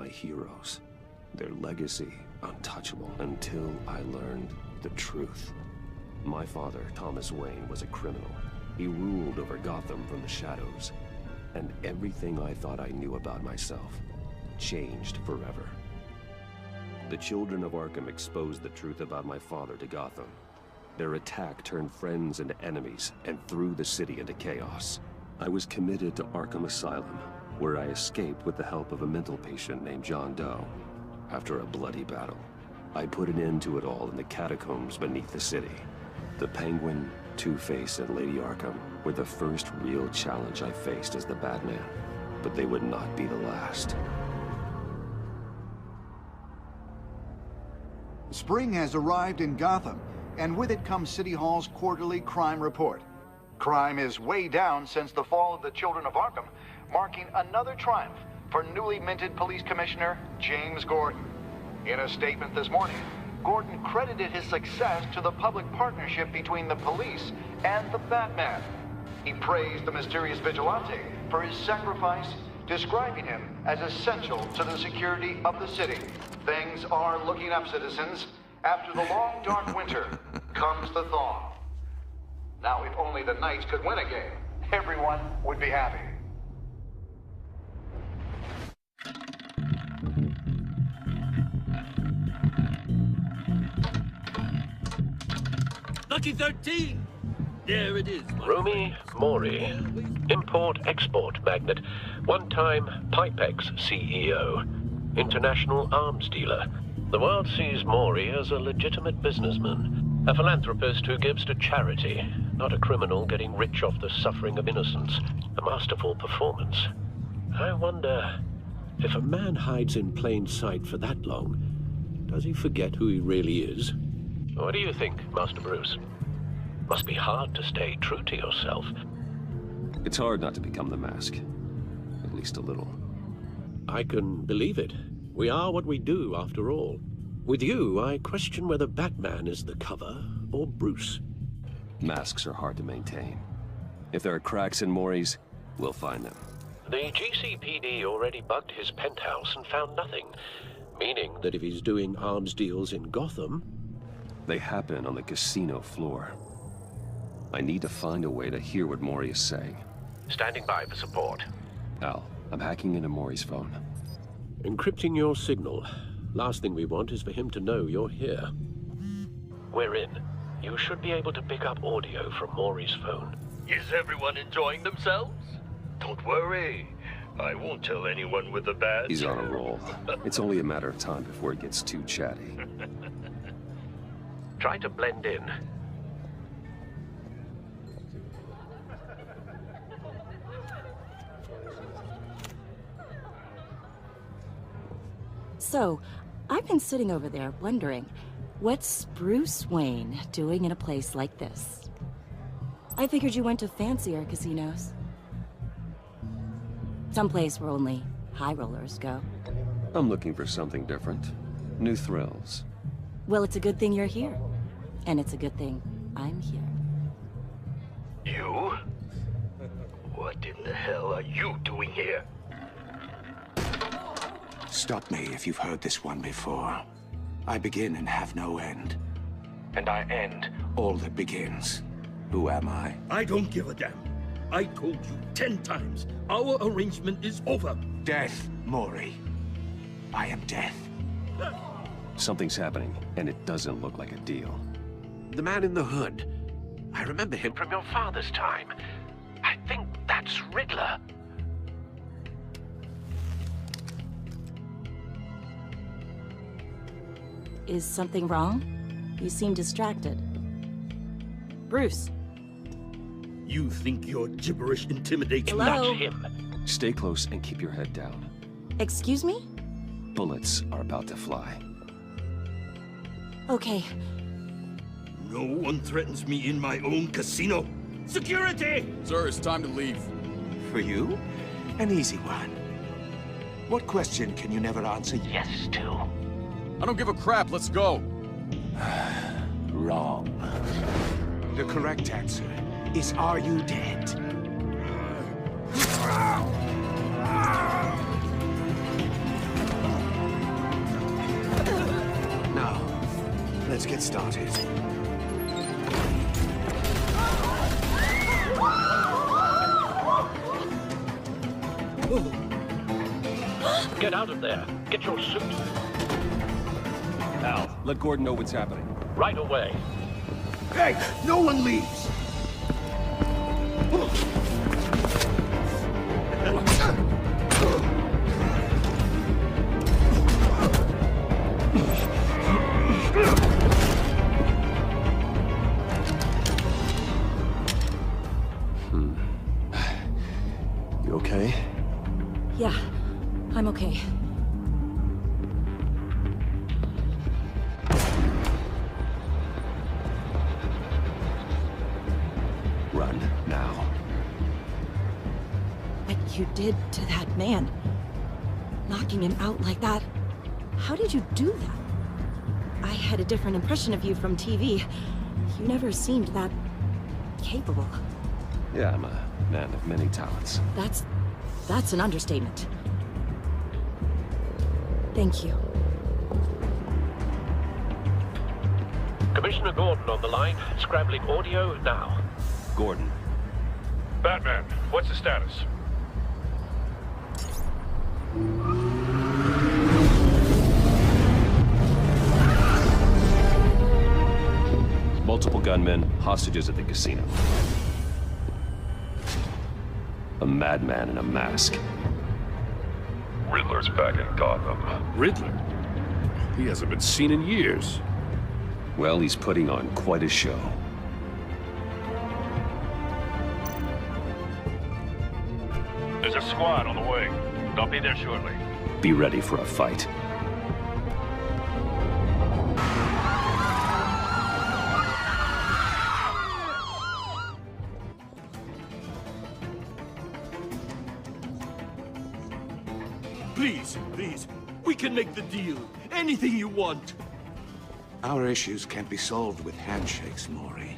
my heroes. Their legacy untouchable until I learned the truth. My father, Thomas Wayne, was a criminal. He ruled over Gotham from the shadows. And everything I thought I knew about myself changed forever. The children of Arkham exposed the truth about my father to Gotham. Their attack turned friends into enemies and threw the city into chaos. I was committed to Arkham Asylum, where I escaped with the help of a mental patient named John Doe. After a bloody battle, I put an end to it all in the catacombs beneath the city. The Penguin, Two-Face, and Lady Arkham were the first real challenge I faced as the Batman, but they would not be the last. Spring has arrived in Gotham, and with it comes City Hall's quarterly crime report. Crime is way down since the fall of the Children of Arkham, marking another triumph for newly minted Police Commissioner James Gordon. In a statement this morning, Gordon credited his success to the public partnership between the police and the Batman. He praised the mysterious vigilante for his sacrifice, describing him as essential to the security of the city. Things are looking up, citizens. After the long, dark winter comes the thaw. Now, if only the Knights could win a game, everyone would be happy. Lucky 13! There it is. Rumi Mori, import-export magnate, one-time Pipex CEO, international arms dealer. The world sees Mori as a legitimate businessman, a philanthropist who gives to charity, not a criminal getting rich off the suffering of innocence. A masterful performance. I wonder, if a man hides in plain sight for that long, does he forget who he really is? What do you think, Master Bruce? Must be hard to stay true to yourself. It's hard not to become the Mask. At least a little. I can believe it. We are what we do, after all. With you, I question whether Batman is the cover or Bruce. Masks are hard to maintain. If there are cracks in Mori's, we'll find them. The GCPD already bugged his penthouse and found nothing, meaning that if he's doing arms deals in Gotham... They happen on the casino floor. I need to find a way to hear what Mori is saying. Standing by for support. Al, I'm hacking into Mori's phone. Encrypting your signal. Last thing we want is for him to know you're here. We're in. You should be able to pick up audio from Mori's phone. Is everyone enjoying themselves? Don't worry. I won't tell anyone with the badge. He's on a roll. It's only a matter of time before he gets too chatty. Try to blend in. So, I've been sitting over there wondering, what's Bruce Wayne doing in a place like this? I figured you went to fancier casinos. Someplace where only high rollers go. I'm looking for something different. New thrills. Well, it's a good thing you're here. And it's a good thing I'm here. You? What in the hell are you doing here? Stop me if you've heard this one before. I begin and have no end. And I end all that begins. Who am I? I don't give a damn. I told you 10 times. Our arrangement is over. Death, Mori. I am death. Something's happening, and it doesn't look like a deal. The man in the hood. I remember him from your father's time. I think that's Riddler. Is something wrong? You seem distracted. Bruce. You think your gibberish intimidates me? Hello? Not him. Stay close and keep your head down. Excuse me? Bullets are about to fly. Okay. No one threatens me in my own casino. Security! Sir, it's time to leave. For you? An easy one. What question can you never answer yes to? I don't give a crap, let's go. Wrong. The correct answer is, are you dead? Let's get started. Get out of there. Get your suit. Al, let Gordon know what's happening. Right away. Hey, no one leaves! You okay? Yeah, I'm okay. Run, now. What you did to that man, knocking him out like that, how did you do that? I had a different impression of you from TV. You never seemed that capable. Yeah, I'm a man of many talents. That's an understatement. Thank you. Commissioner Gordon on the line. Scrambling audio now. Gordon. Batman, what's the status? Multiple gunmen, hostages at the casino. A madman in a mask. Riddler's back in Gotham. Riddler? He hasn't been seen in years. Well, he's putting on quite a show. There's a squad on the way. They'll be there shortly. Be ready for a fight. Please, please. We can make the deal. Anything you want. Our issues can't be solved with handshakes, Maury.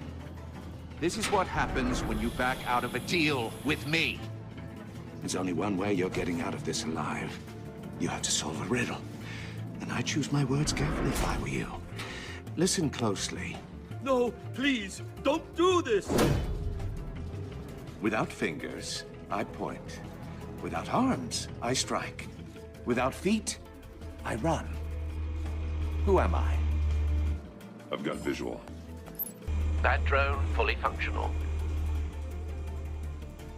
This is what happens when you back out of a deal with me. There's only one way you're getting out of this alive. You have to solve a riddle. And I choose my words carefully if I were you. Listen closely. No, please, don't do this. Without fingers, I point. Without arms, I strike. Without feet, I run. Who am I? I've got visual. That drone fully functional.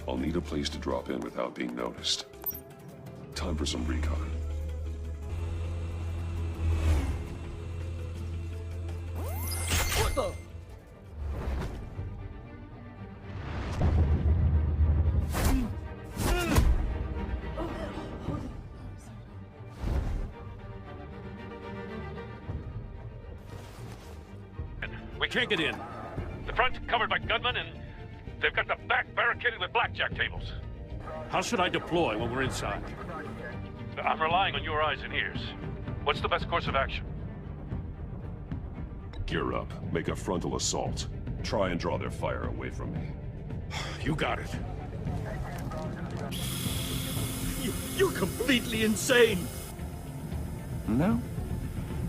I'll need a place to drop in without being noticed. Time for some recon. What the? We can't get in. The front's covered by gunmen, and they've got the back barricaded with blackjack tables. How should I deploy when we're inside? I'm relying on your eyes and ears. What's the best course of action? Gear up. Make a frontal assault. Try and draw their fire away from me. You got it. You're completely insane. No,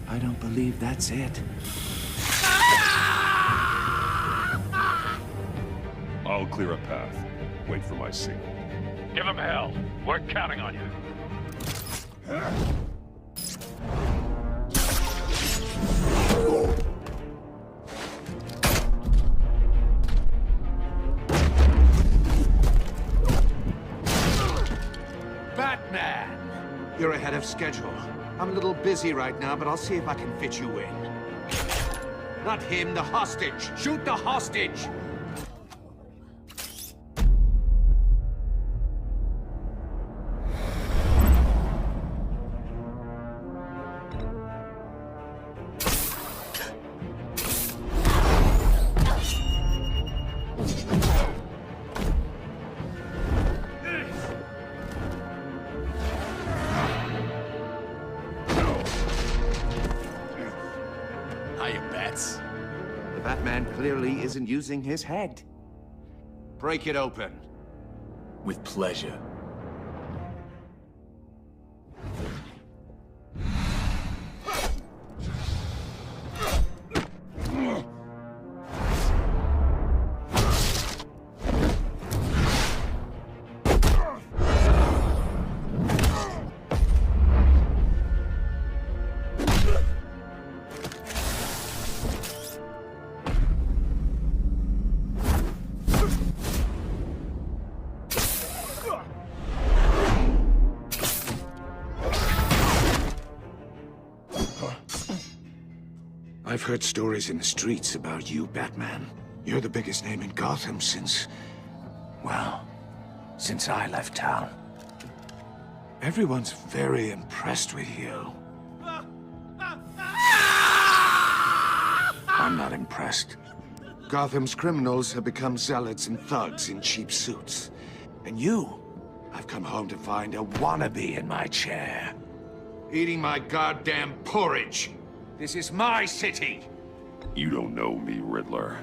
I don't believe that's it. I'll clear a path. Wait for my signal. Give them hell. We're counting on you. Batman! You're ahead of schedule. I'm a little busy right now, but I'll see if I can fit you in. Not him, the hostage! Shoot the hostage! The Batman clearly isn't using his head. Break it open. With pleasure. I've heard stories in the streets about you, Batman. You're the biggest name in Gotham since... well, since I left town. Everyone's very impressed with you. I'm not impressed. Gotham's criminals have become zealots and thugs in cheap suits. And you, I've come home to find a wannabe in my chair. Eating my goddamn porridge. This is my city. You don't know me, Riddler.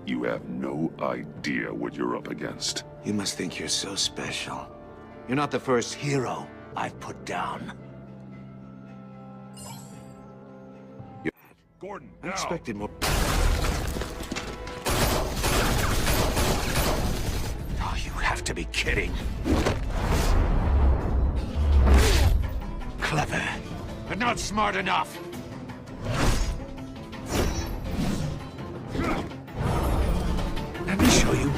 You have no idea what you're up against. You must think you're so special. You're not the first hero I've put down. Gordon, I now. expected more... Oh, you have to be kidding. Clever, but not smart enough. Let me show you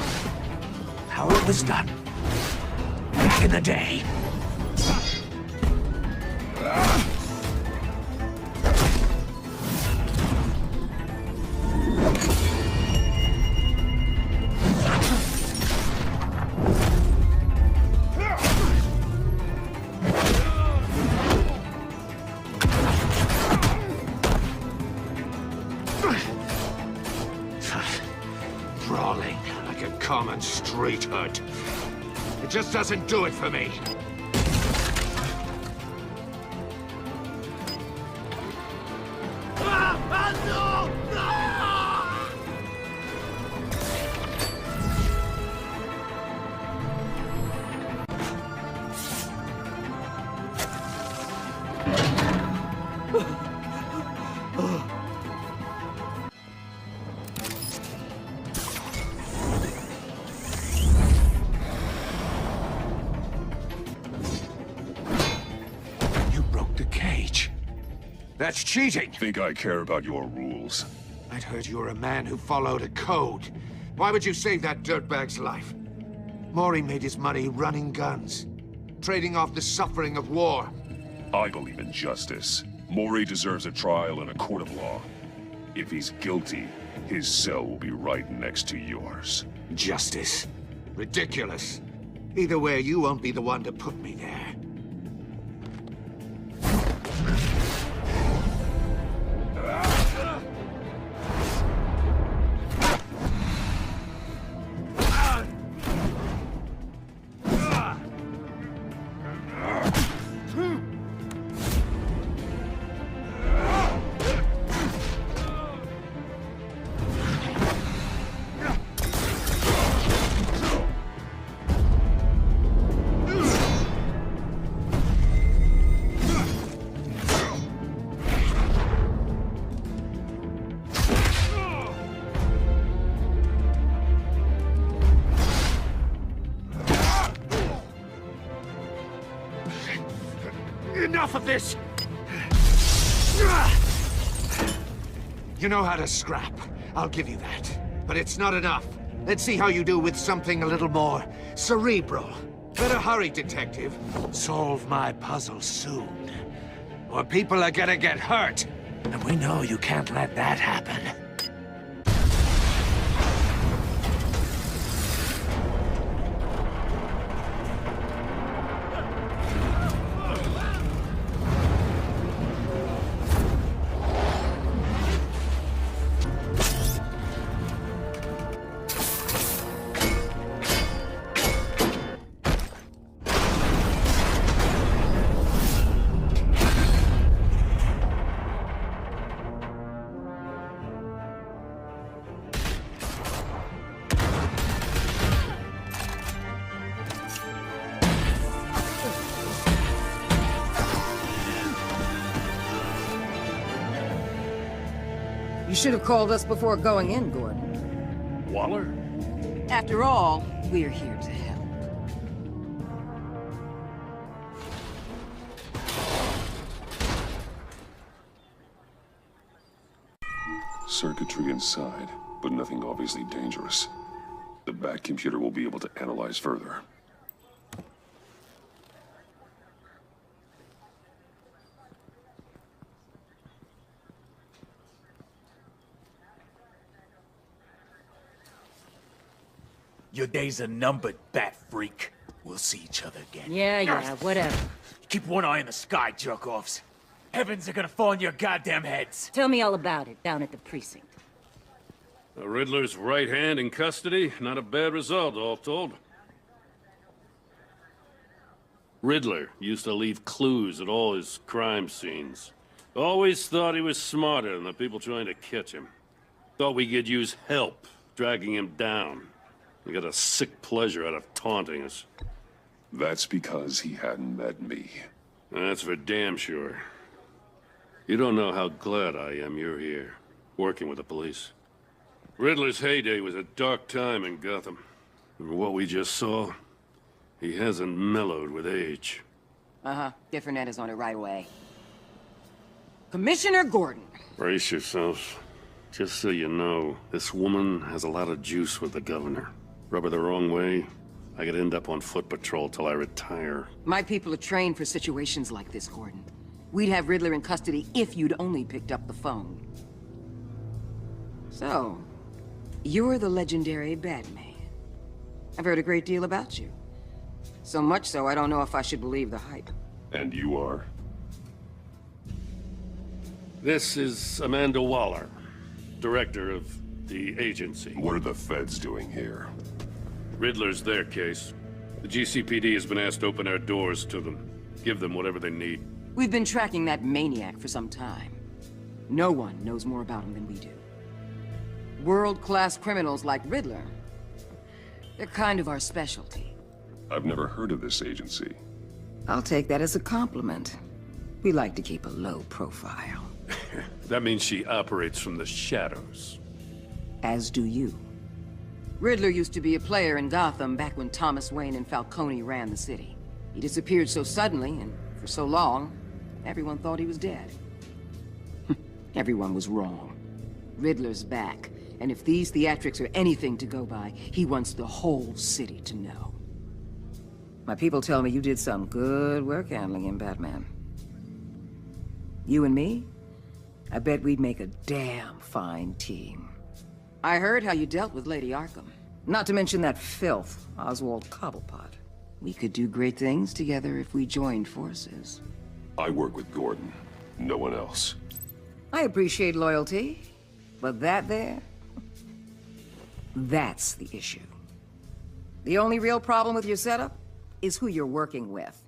how it was done back in the day. Brawling like a common street hood. It just doesn't do it for me. That's cheating! Think I care about your rules? I'd heard you were a man who followed a code. Why would you save that dirtbag's life? Maury made his money running guns, trading off the suffering of war. I believe in justice. Maury deserves a trial in a court of law. If he's guilty, his cell will be right next to yours. Justice? Ridiculous. Either way, you won't be the one to put me there. Enough of this! You know how to scrap. I'll give you that. But it's not enough. Let's see how you do with something a little more cerebral. Better hurry, detective. Solve my puzzle soon. Or people are gonna get hurt. And we know you can't let that happen. You should have called us before going in, Gordon. Waller? After all, we're here to help. Circuitry inside, but nothing obviously dangerous. The Bat computer will be able to analyze further. Your days are numbered, bat freak. We'll see each other again. Yeah, whatever. Keep one eye in the sky, jerk-offs. Heavens are gonna fall on your goddamn heads. Tell me all about it down at the precinct. The Riddler's right hand in custody. Not a bad result, all told. Riddler used to leave clues at all his crime scenes. Always thought he was smarter than the people trying to catch him. Thought we could use help, dragging him down. He got a sick pleasure out of taunting us. That's because he hadn't met me. That's for damn sure. You don't know how glad I am you're here, working with the police. Riddler's heyday was a dark time in Gotham. And what we just saw, he hasn't mellowed with age. Uh-huh. Different Ed is on it right away. Commissioner Gordon. Brace yourselves. Just so you know, this woman has a lot of juice with the governor. Rub her the wrong way, I could end up on foot patrol till I retire. My people are trained for situations like this, Gordon. We'd have Riddler in custody if you'd only picked up the phone. So, you're the legendary Batman. I've heard a great deal about you. So much so, I don't know if I should believe the hype. And you are? This is Amanda Waller, director of the agency. What are the feds doing here? Riddler's their case. The GCPD has been asked to open our doors to them. Give them whatever they need. We've been tracking that maniac for some time. No one knows more about him than we do. World-class criminals like Riddler, they're kind of our specialty. I've never heard of this agency. I'll take that as a compliment. We like to keep a low profile. That means she operates from the shadows. As do you. Riddler used to be a player in Gotham back when Thomas Wayne and Falcone ran the city. He disappeared so suddenly and for so long, everyone thought he was dead. Everyone was wrong. Riddler's back, and if these theatrics are anything to go by, he wants the whole city to know. My people tell me you did some good work handling him, Batman. You and me? I bet we'd make a damn fine team. I heard how you dealt with Lady Arkham. Not to mention that filth, Oswald Cobblepot. We could do great things together if we joined forces. I work with Gordon. No one else. I appreciate loyalty, but that there... that's the issue. The only real problem with your setup is who you're working with.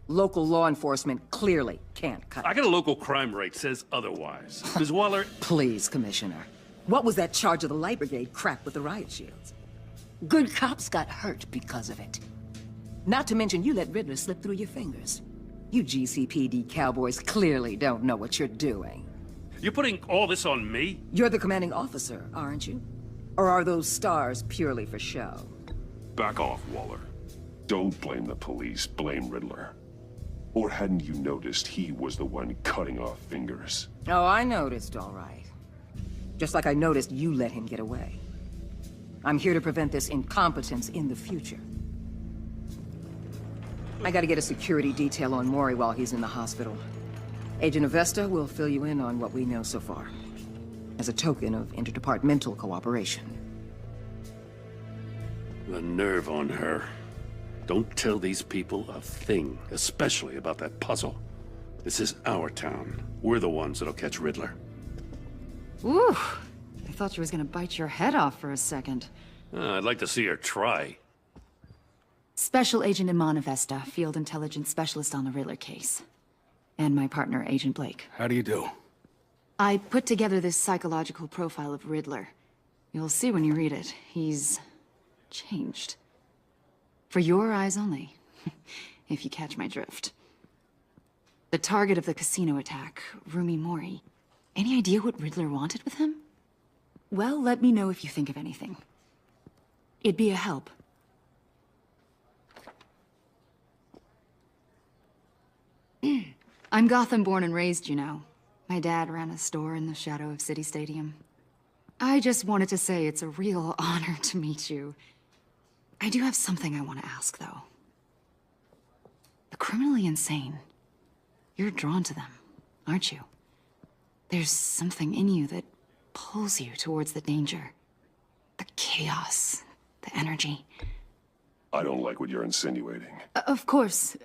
Local law enforcement clearly can't cut it. I got a local crime rate says otherwise. Ms. Waller... Please, Commissioner. What was that charge of the Light Brigade crap with the riot shields? Good cops got hurt because of it. Not to mention you let Riddler slip through your fingers. You GCPD cowboys clearly don't know what you're doing. You're putting all this on me? You're the commanding officer, aren't you? Or are those stars purely for show? Back off, Waller. Don't blame the police, blame Riddler. Or hadn't you noticed he was the one cutting off fingers? Oh, I noticed, all right. Just like I noticed you let him get away. I'm here to prevent this incompetence in the future. I gotta get a security detail on Maury while he's in the hospital. Agent Avesta will fill you in on what we know so far, as a token of interdepartmental cooperation. The nerve on her. Don't tell these people a thing, especially about that puzzle. This is our town. We're the ones that'll catch Riddler. Ooh, I thought she was gonna bite your head off for a second. I'd like to see her try. Special Agent Iman Avesta, Field Intelligence Specialist on the Riddler case. And my partner, Agent Blake. How do you do? I put together this psychological profile of Riddler. You'll see when you read it. He's... changed. For your eyes only, if you catch my drift. The target of the casino attack, Rumi Mori. Any idea what Riddler wanted with him? Well, let me know if you think of anything. It'd be a help. I'm Gotham born and raised, you know. My dad ran a store in the shadow of City Stadium. I just wanted to say it's a real honor to meet you. I do have something I want to ask, though. The criminally insane. You're drawn to them, aren't you? There's something in you that pulls you towards the danger. The chaos. The energy. I don't like what you're insinuating. Of course,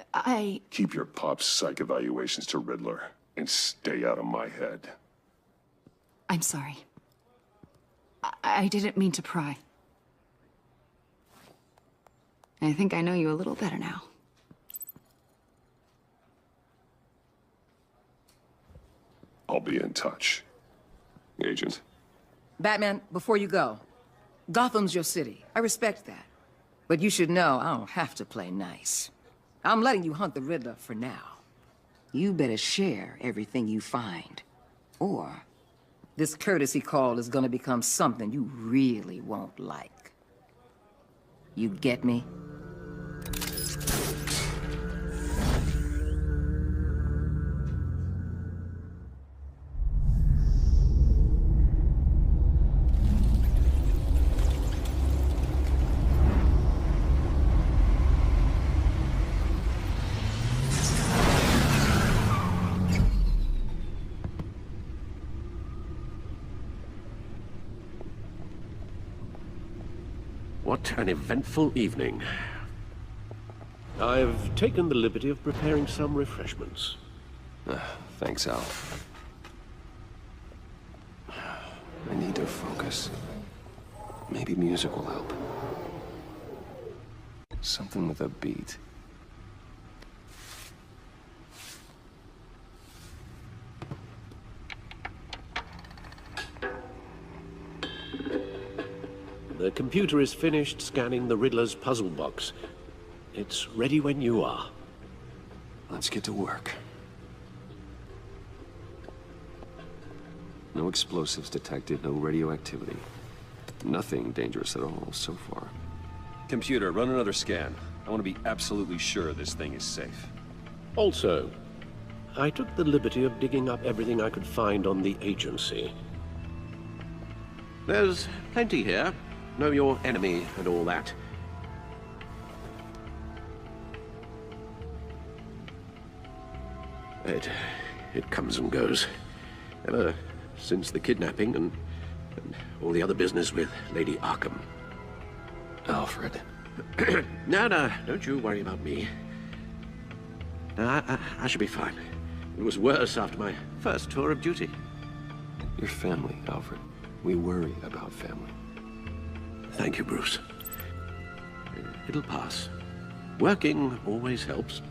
Keep your pop's psych evaluations to Riddler, and stay out of my head. I'm sorry. I didn't mean to pry. I think I know you a little better now. I'll be in touch. Agent. Batman, before you go, Gotham's your city. I respect that. But you should know I don't have to play nice. I'm letting you hunt the Riddler for now. You better share everything you find. Or this courtesy call is gonna become something you really won't like. You get me? What an eventful evening. I've taken the liberty of preparing some refreshments. Thanks, Al. I need to focus. Maybe music will help. Something with a beat. The computer is finished scanning the Riddler's puzzle box. It's ready when you are. Let's get to work. No explosives detected, no radioactivity. Nothing dangerous at all so far. Computer, run another scan. I want to be absolutely sure this thing is safe. Also, I took the liberty of digging up everything I could find on the agency. There's plenty here. Know your enemy and all that. It comes and goes. Ever since the kidnapping and all the other business with Lady Arkham. Alfred. No, don't you worry about me. I should be fine. It was worse after my first tour of duty. Your family, Alfred. We worry about family. Thank you, Bruce. It'll pass. Working always helps.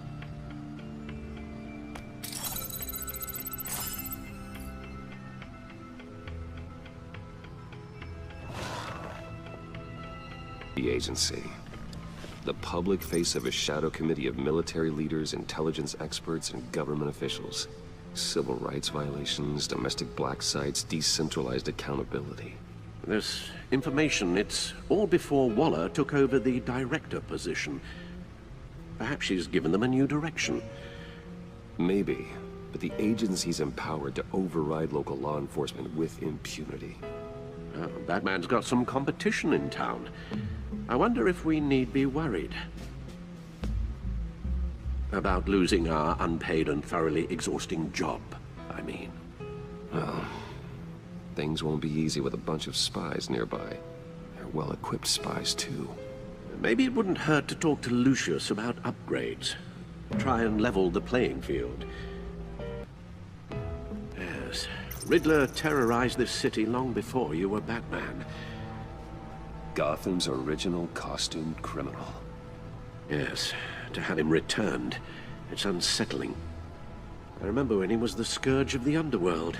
The agency. The public face of a shadow committee of military leaders, intelligence experts, and government officials. Civil rights violations, domestic black sites, decentralized accountability. This information, it's all before Waller took over the director position. Perhaps she's given them a new direction. Maybe, but the agency's empowered to override local law enforcement with impunity. Batman's got some competition in town. I wonder if we need be worried about losing our unpaid and thoroughly exhausting job, I mean. Well, things won't be easy with a bunch of spies nearby. They're well-equipped spies, too. Maybe it wouldn't hurt to talk to Lucius about upgrades. Try and level the playing field. Yes, Riddler terrorized this city long before you were Batman. Gotham's original costumed criminal. Yes, to have him returned, it's unsettling. I remember when he was the scourge of the underworld.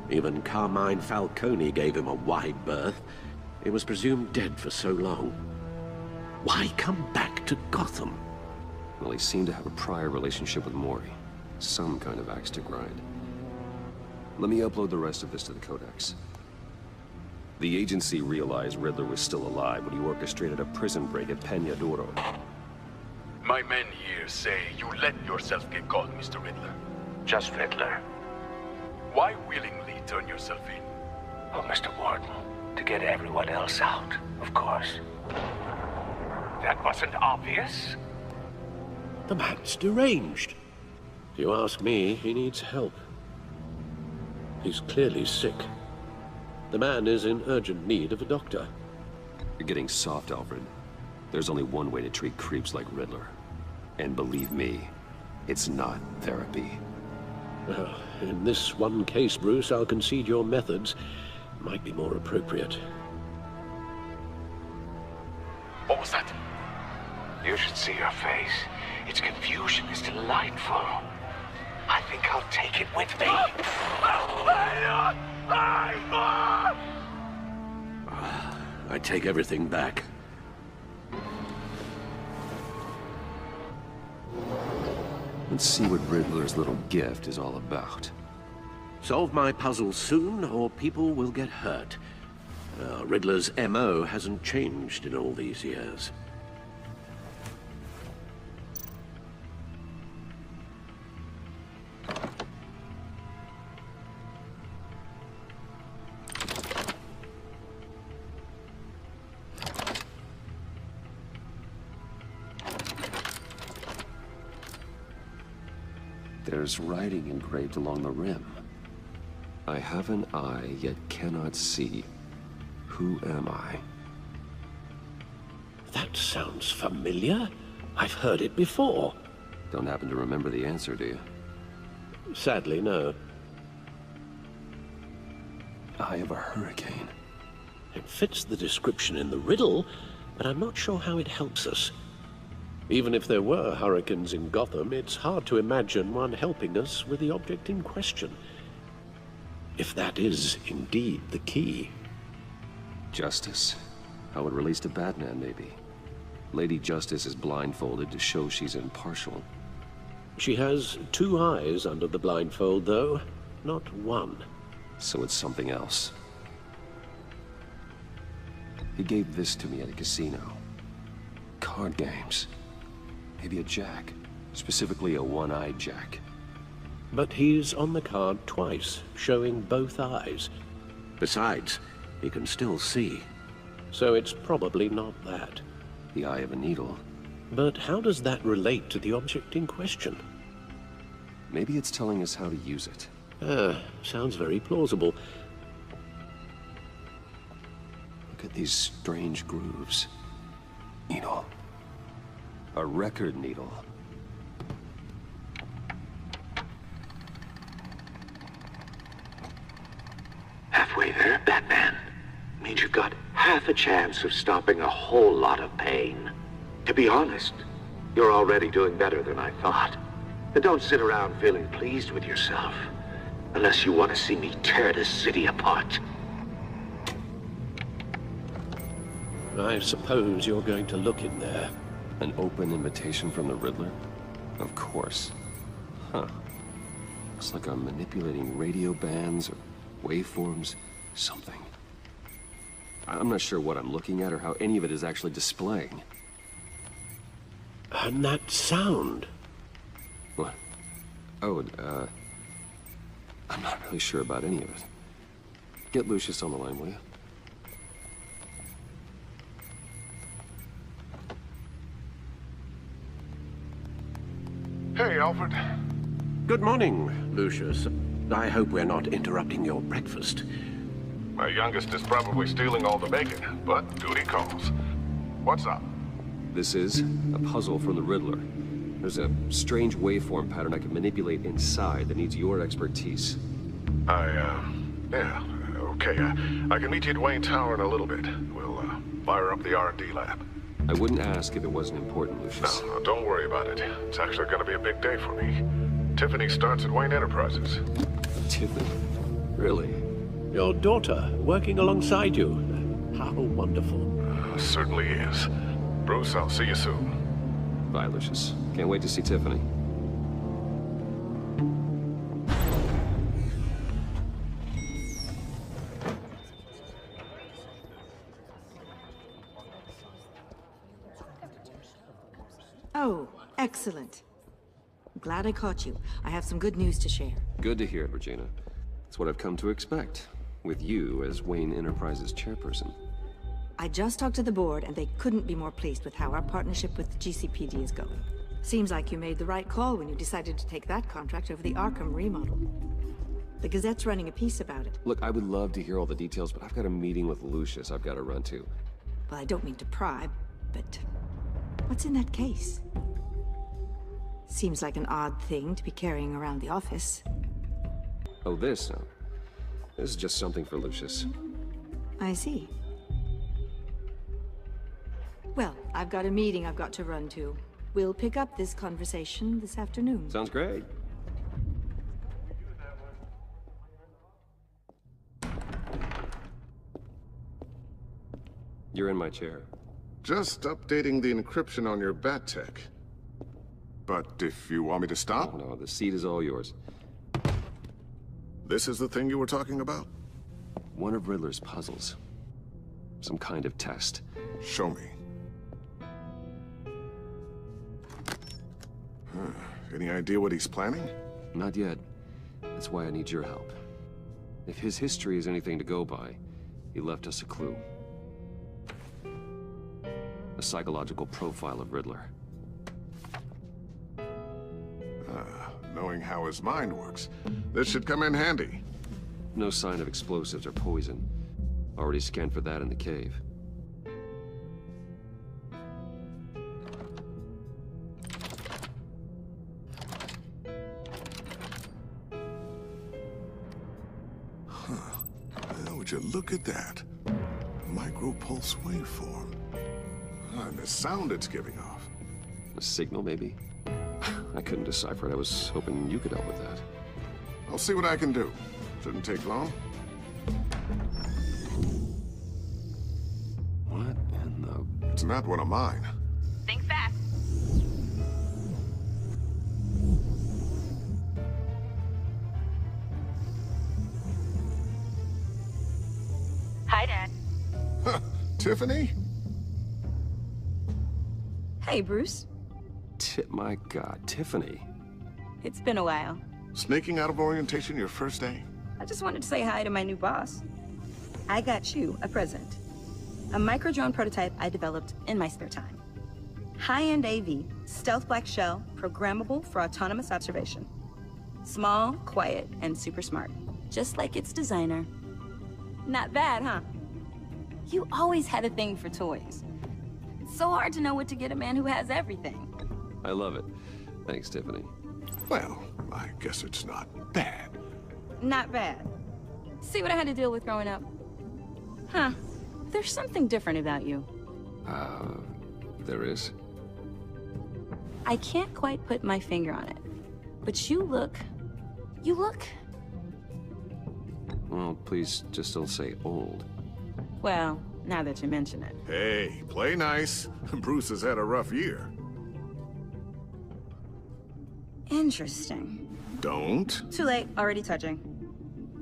Even Carmine Falcone gave him a wide berth. He was presumed dead for so long. Why come back to Gotham? Well, he seemed to have a prior relationship with Mori. Some kind of axe to grind. Let me upload the rest of this to the Codex. The agency realized Riddler was still alive when he orchestrated a prison break at Peña Duro. My men here say you let yourself get caught, Mr. Riddler. Just Riddler. Why willingly turn yourself in? Oh, Mr. Warden, to get everyone else out, of course. That wasn't obvious? The man's deranged. If you ask me, he needs help. He's clearly sick. The man is in urgent need of a doctor. You're getting soft, Alfred. There's only one way to treat creeps like Riddler. And believe me, it's not therapy. Well, in this one case, Bruce, I'll concede your methods might be more appropriate. What was that? You should see her face. Its confusion is delightful. I think I'll take it with me. I take everything back. Let's see what Riddler's little gift is all about. Solve my puzzle soon, or people will get hurt. Riddler's MO hasn't changed in all these years. There's writing engraved along the rim. I have an eye, yet cannot see. Who am I? That sounds familiar. I've heard it before. Don't happen to remember the answer, do you? Sadly, no. Eye of a hurricane. It fits the description in the riddle, but I'm not sure how it helps us. Even if there were hurricanes in Gotham, it's hard to imagine one helping us with the object in question. If that is indeed the key. Justice? How it relates to Batman, maybe. Lady Justice is blindfolded to show she's impartial. She has two eyes under the blindfold, though, not one. So it's something else. He gave this to me at a casino. Card games. Maybe a jack. Specifically a one-eyed jack. But he's on the card twice, showing both eyes. Besides, he can still see. So it's probably not that. The eye of a needle. But how does that relate to the object in question? Maybe it's telling us how to use it. Sounds very plausible. Look at these strange grooves. Needle. A record needle. Halfway there, Batman. Means you've got half a chance of stopping a whole lot of pain. To be honest, you're already doing better than I thought. But don't sit around feeling pleased with yourself. Unless you want to see me tear this city apart. I suppose you're going to look in there. An open invitation from the Riddler? Of course. Huh. Looks like I'm manipulating radio bands or waveforms, something. I'm not sure what I'm looking at or how any of it is actually displaying. And that sound? What? Oh, I'm not really sure about any of it. Get Lucius on the line, will you? Hey, Alfred. Good morning, Lucius. I hope we're not interrupting your breakfast. My youngest is probably stealing all the bacon, but duty calls. What's up? This is a puzzle from the Riddler. There's a strange waveform pattern I can manipulate inside that needs your expertise. Yeah, okay. I can meet you at Wayne Tower in a little bit. We'll, fire up the R&D lab. I wouldn't ask if it wasn't important, Lucius. No, don't worry about it. It's actually gonna be a big day for me. Tiffany starts at Wayne Enterprises. Tiffany? Really? Your daughter, working alongside you. How wonderful. Certainly is. Bruce, I'll see you soon. Bye, Lucius. Can't wait to see Tiffany. Oh, excellent. I'm glad I caught you. I have some good news to share. Good to hear it, Regina. It's what I've come to expect, with you as Wayne Enterprises chairperson. I just talked to the board, and they couldn't be more pleased with how our partnership with the GCPD is going. Seems like you made the right call when you decided to take that contract over the Arkham remodel. The Gazette's running a piece about it. Look, I would love to hear all the details, but I've got a meeting with Lucius I've got to run to. Well, I don't mean to pry, but what's in that case? Seems like an odd thing to be carrying around the office. Oh, this? No. This is just something for Lucius. I see. Well, I've got a meeting I've got to run to. We'll pick up this conversation this afternoon. Sounds great. You're in my chair. Just updating the encryption on your bat tech. But if you want me to stop? No, the seat is all yours. This is the thing you were talking about? One of Riddler's puzzles. Some kind of test. Show me. Any idea what he's planning? Not yet. That's why I need your help. If his history is anything to go by, he left us a clue. A psychological profile of Riddler. Knowing how his mind works, this should come in handy. No sign of explosives or poison. Already scanned for that in the cave. Would you look at that? Micro-pulse waveform. And the sound it's giving off. A signal, maybe? I couldn't decipher it. I was hoping you could help with that. I'll see what I can do. Shouldn't take long. What in the... It's not one of mine. Think fast. Hi, Dad. Tiffany? Hey, Bruce. My God, Tiffany. It's been a while. Sneaking out of orientation your first day? I just wanted to say hi to my new boss. I got you a present. A micro-drone prototype I developed in my spare time. High-end AV, stealth black shell, programmable for autonomous observation. Small, quiet, and super smart. Just like its designer. Not bad, huh? You always had a thing for toys. It's so hard to know what to get a man who has everything. I love it. Thanks, Tiffany. Well, I guess it's not bad. Not bad. See what I had to deal with growing up? Huh. There's something different about you. There is? I can't quite put my finger on it. But you look... Well, please just don't say old. Well, now that you mention it. Hey, play nice. Bruce has had a rough year. Interesting. Don't. Too late, already touching.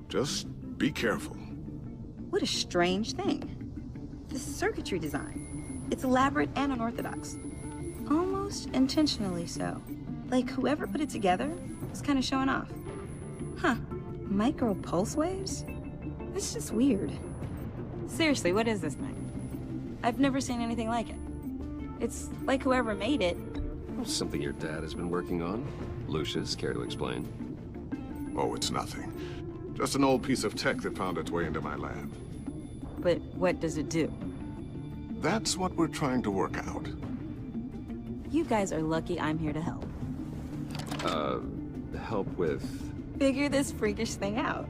Just be careful. What a strange thing. The circuitry design. It's elaborate and unorthodox. Almost intentionally so. Like whoever put it together was kind of showing off. Huh. Micro pulse waves? It's just weird. Seriously, what is this thing? I've never seen anything like it. It's like whoever made it. Something your dad has been working on. Lucius, care to explain? Oh, it's nothing. Just an old piece of tech that found its way into my lab. But what does it do? That's what we're trying to work out. You guys are lucky I'm here to help. Help with... Figure this freakish thing out.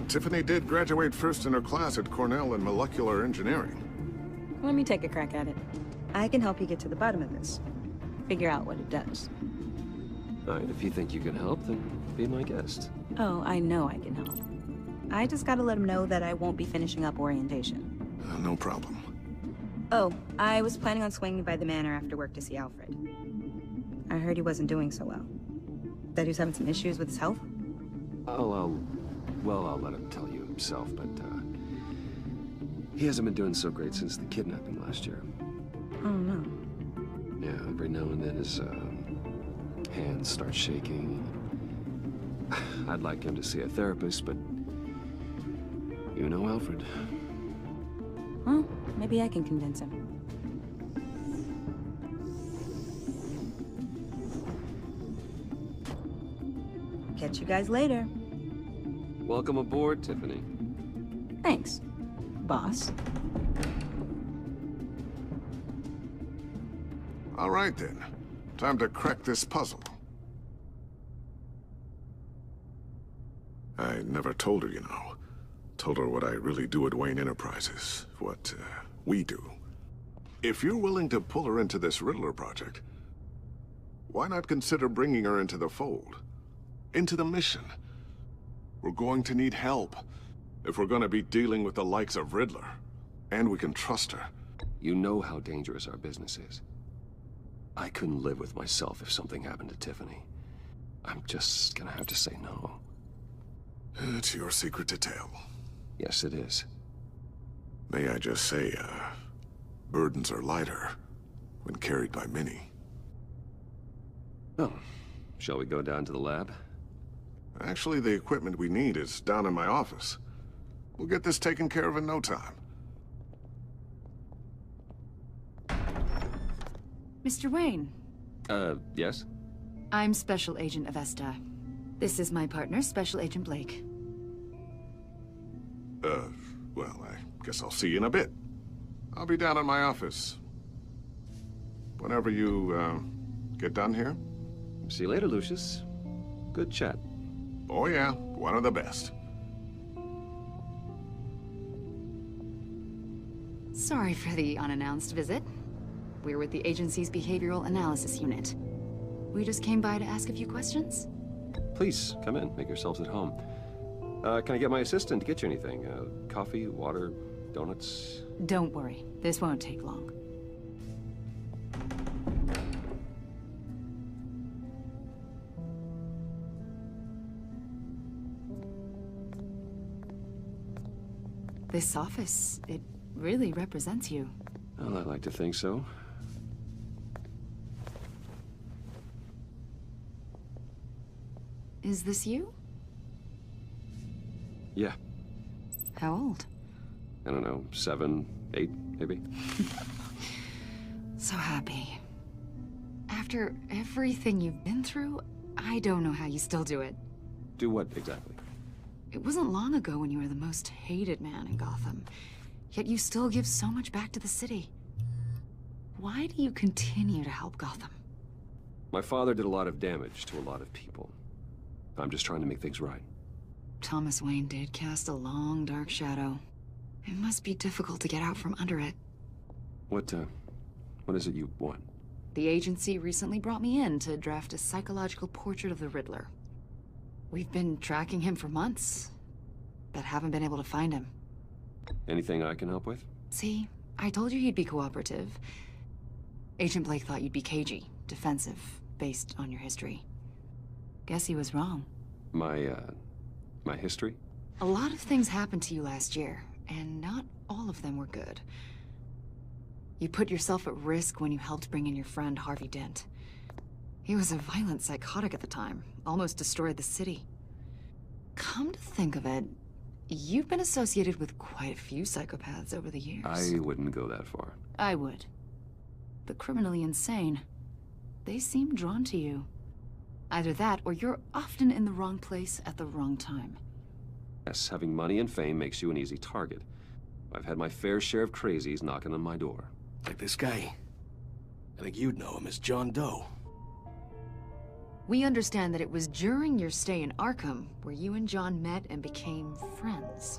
Tiffany did graduate first in her class at Cornell in molecular engineering. Let me take a crack at it. I can help you get to the bottom of this. Figure out what it does. All right, if you think you can help, then be my guest. Oh, I know I can help. I just gotta let him know that I won't be finishing up orientation. No problem. Oh, I was planning on swinging by the manor after work to see Alfred. I heard he wasn't doing so well. That he was having some issues with his health? I'll let him tell you himself, but, he hasn't been doing so great since the kidnapping last year. Oh, no. Yeah, every now and then his, hands start shaking. I'd like him to see a therapist, but you know Alfred. Well, maybe I can convince him. Catch you guys later. Welcome aboard, Tiffany. Thanks, boss. All right then. Time to crack this puzzle. I never told her, you know. Told her what I really do at Wayne Enterprises. What, we do. If you're willing to pull her into this Riddler project, why not consider bringing her into the fold? Into the mission? We're going to need help if we're going to be dealing with the likes of Riddler. And we can trust her. You know how dangerous our business is. I couldn't live with myself if something happened to Tiffany. I'm just gonna have to say no. It's your secret to tell. Yes, it is. May I just say, burdens are lighter when carried by many. Oh, shall we go down to the lab? Actually, the equipment we need is down in my office. We'll get this taken care of in no time. Mr. Wayne. Yes? I'm Special Agent Avesta. This is my partner, Special Agent Blake. Well, I guess I'll see you in a bit. I'll be down in my office. Whenever you, get done here. See you later, Lucius. Good chat. Oh yeah, one of the best. Sorry for the unannounced visit. We're with the agency's Behavioral Analysis Unit. We just came by to ask a few questions. Please, come in. Make yourselves at home. Can I get my assistant to get you anything? Coffee, water, donuts? Don't worry. This won't take long. This office, it really represents you. Well, I like to think so. Is this you? Yeah. How old? I don't know, 7, 8, maybe? So happy. After everything you've been through, I don't know how you still do it. Do what, exactly? It wasn't long ago when you were the most hated man in Gotham. Yet you still give so much back to the city. Why do you continue to help Gotham? My father did a lot of damage to a lot of people. I'm just trying to make things right. Thomas Wayne did cast a long, dark shadow. It must be difficult to get out from under it. What is it you want? The agency recently brought me in to draft a psychological portrait of the Riddler. We've been tracking him for months, but haven't been able to find him. Anything I can help with? See, I told you he'd be cooperative. Agent Blake thought you'd be cagey, defensive, based on your history. Guess he was wrong. My history? A lot of things happened to you last year, and not all of them were good. You put yourself at risk when you helped bring in your friend Harvey Dent. He was a violent psychotic at the time, almost destroyed the city. Come to think of it, you've been associated with quite a few psychopaths over the years. I wouldn't go that far. I would. The criminally insane. They seem drawn to you. Either that, or you're often in the wrong place at the wrong time. Yes, having money and fame makes you an easy target. I've had my fair share of crazies knocking on my door. Like this guy. I think you'd know him as John Doe. We understand that it was during your stay in Arkham where you and John met and became friends.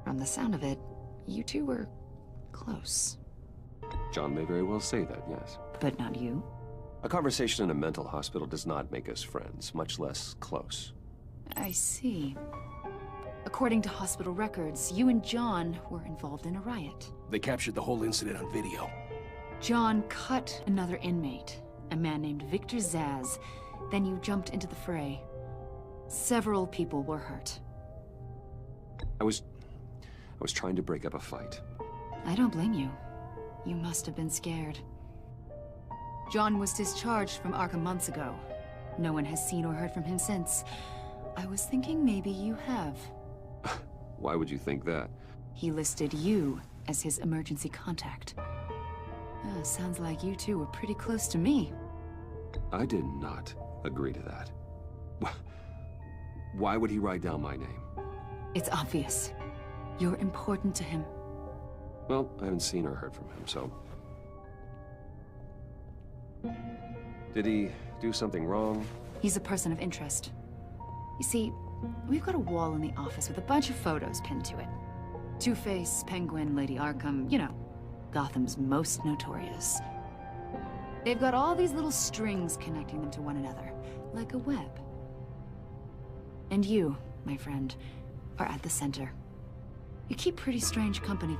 From the sound of it, you two were close. John may very well say that, yes. But not you? A conversation in a mental hospital does not make us friends, much less close. I see. According to hospital records, you and John were involved in a riot. They captured the whole incident on video. John cut another inmate, a man named Victor Zsasz. Then you jumped into the fray. Several people were hurt. I was trying to break up a fight. I don't blame you. You must have been scared. John was discharged from Arkham months ago. No one has seen or heard from him since. I was thinking maybe you have. Why would you think that? He listed you as his emergency contact. Sounds like you two were pretty close to me. I did not agree to that. Why would he write down my name? It's obvious. You're important to him. Well, I haven't seen or heard from him, so... Did he do something wrong? He's a person of interest. You see, we've got a wall in the office with a bunch of photos pinned to it. Two-Face, Penguin, Lady Arkham, you know, Gotham's most notorious. They've got all these little strings connecting them to one another, like a web. And you, my friend, are at the center. You keep pretty strange company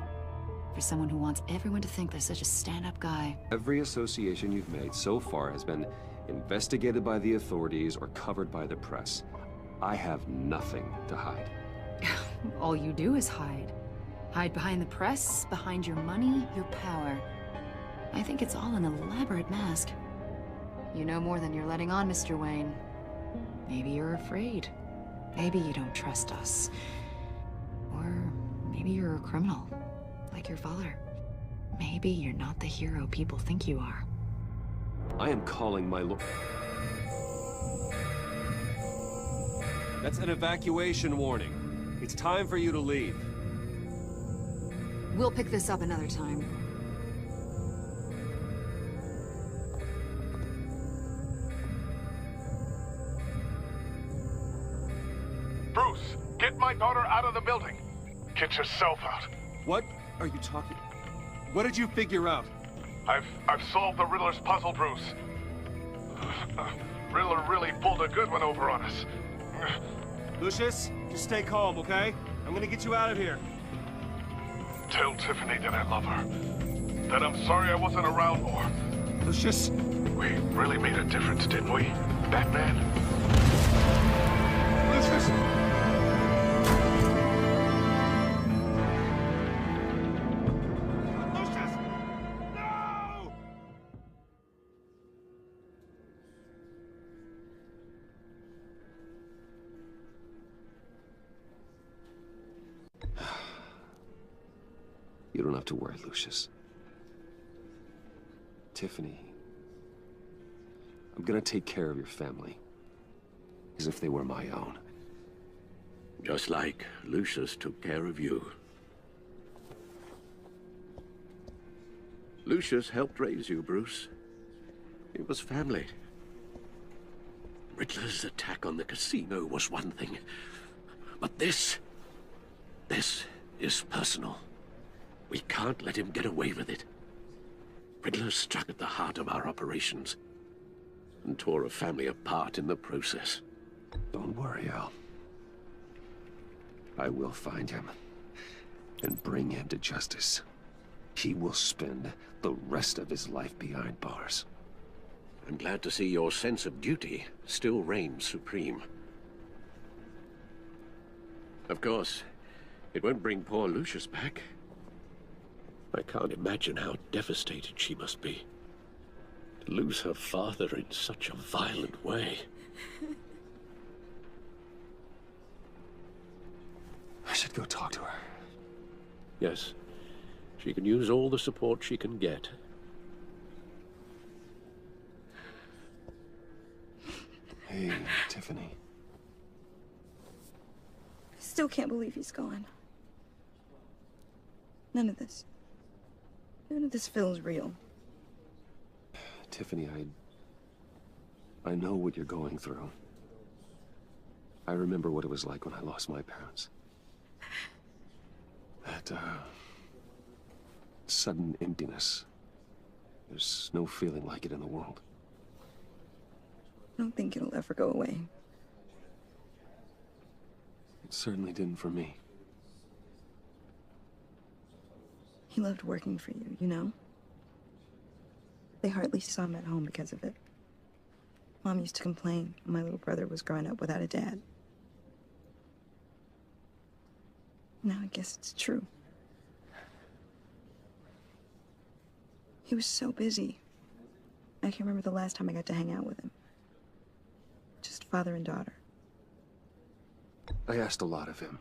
for someone who wants everyone to think they're such a stand-up guy. Every association you've made so far has been investigated by the authorities or covered by the press. I have nothing to hide. All you do is hide. Hide behind the press, behind your money, your power. I think it's all an elaborate mask. You know more than you're letting on, Mr. Wayne. Maybe you're afraid. Maybe you don't trust us. Or maybe you're a criminal, like your father. Maybe you're not the hero people think you are. I am calling my lord. That's an evacuation warning. It's time for you to leave. We'll pick this up another time. Bruce, get my daughter out of the building. Get yourself out. What are you talking? What did you figure out? I've solved the Riddler's puzzle, Bruce. Riddler really pulled a good one over on us. Lucius, just stay calm, okay? I'm gonna get you out of here. Tell Tiffany that I love her. That I'm sorry I wasn't around more. Lucius? We really made a difference, didn't we, Batman? Lucius! You don't have to worry, Lucius. Tiffany, I'm gonna take care of your family. As if they were my own. Just like Lucius took care of you. Lucius helped raise you, Bruce. It was family. Riddler's attack on the casino was one thing. But this is personal. We can't let him get away with it. Riddler struck at the heart of our operations and tore a family apart in the process. Don't worry, Al. I will find him and bring him to justice. He will spend the rest of his life behind bars. I'm glad to see your sense of duty still reigns supreme. Of course, it won't bring poor Lucius back. I can't imagine how devastated she must be. To lose her father in such a violent way. I should go talk to her. Yes, she can use all the support she can get. Hey, Tiffany. I still can't believe he's gone. None of this feels real. Tiffany, I know what you're going through. I remember what it was like when I lost my parents. That, sudden emptiness. There's no feeling like it in the world. I don't think it'll ever go away. It certainly didn't for me. He loved working for you, you know? They hardly saw him at home because of it. Mom used to complain my little brother was growing up without a dad. Now I guess it's true. He was so busy. I can't remember the last time I got to hang out with him. Just father and daughter. I asked a lot of him.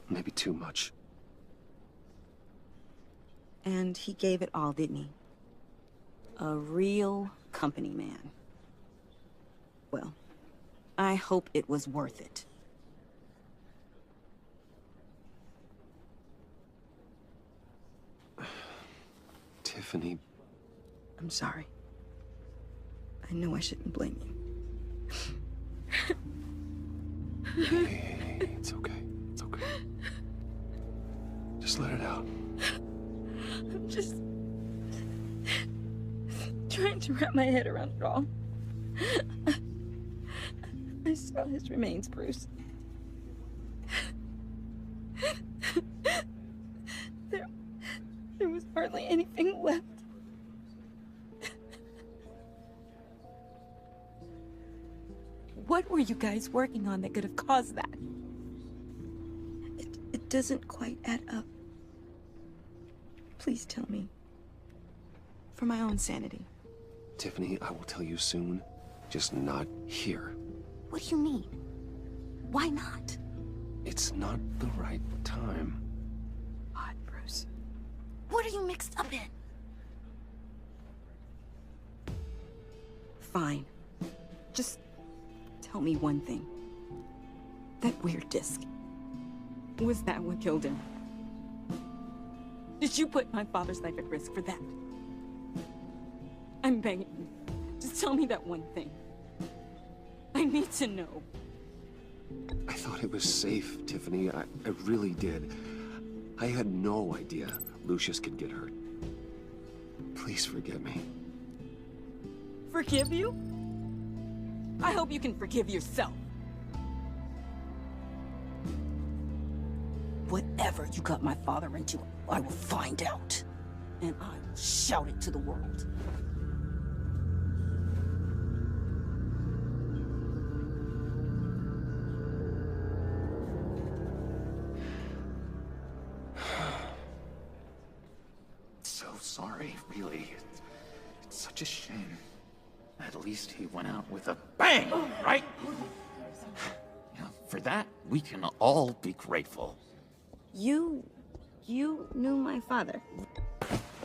Maybe too much. And he gave it all, didn't he? A real company man. Well, I hope it was worth it. Tiffany. I'm sorry. I know I shouldn't blame you. Hey, it's okay. It's okay. Just let it out. I'm just trying to wrap my head around it all. I saw his remains, Bruce. There was hardly anything left. What were you guys working on that could have caused that? It doesn't quite add up. Please tell me. For my own sanity. Tiffany, I will tell you soon. Just not here. What do you mean? Why not? It's not the right time. Odd, Bruce. What are you mixed up in? Fine. Just tell me one thing. That weird disc. Was that what killed him? Did you put my father's life at risk for that? I'm begging you. Just tell me that one thing. I need to know. I thought it was safe, Tiffany. I really did. I had no idea Lucius could get hurt. Please forgive me. Forgive you? I hope you can forgive yourself. Whatever you got my father into, I will find out. And I will shout it to the world. So sorry, really. It's such a shame. At least he went out with a bang, right? Yeah, for that, we can all be grateful. You knew my father.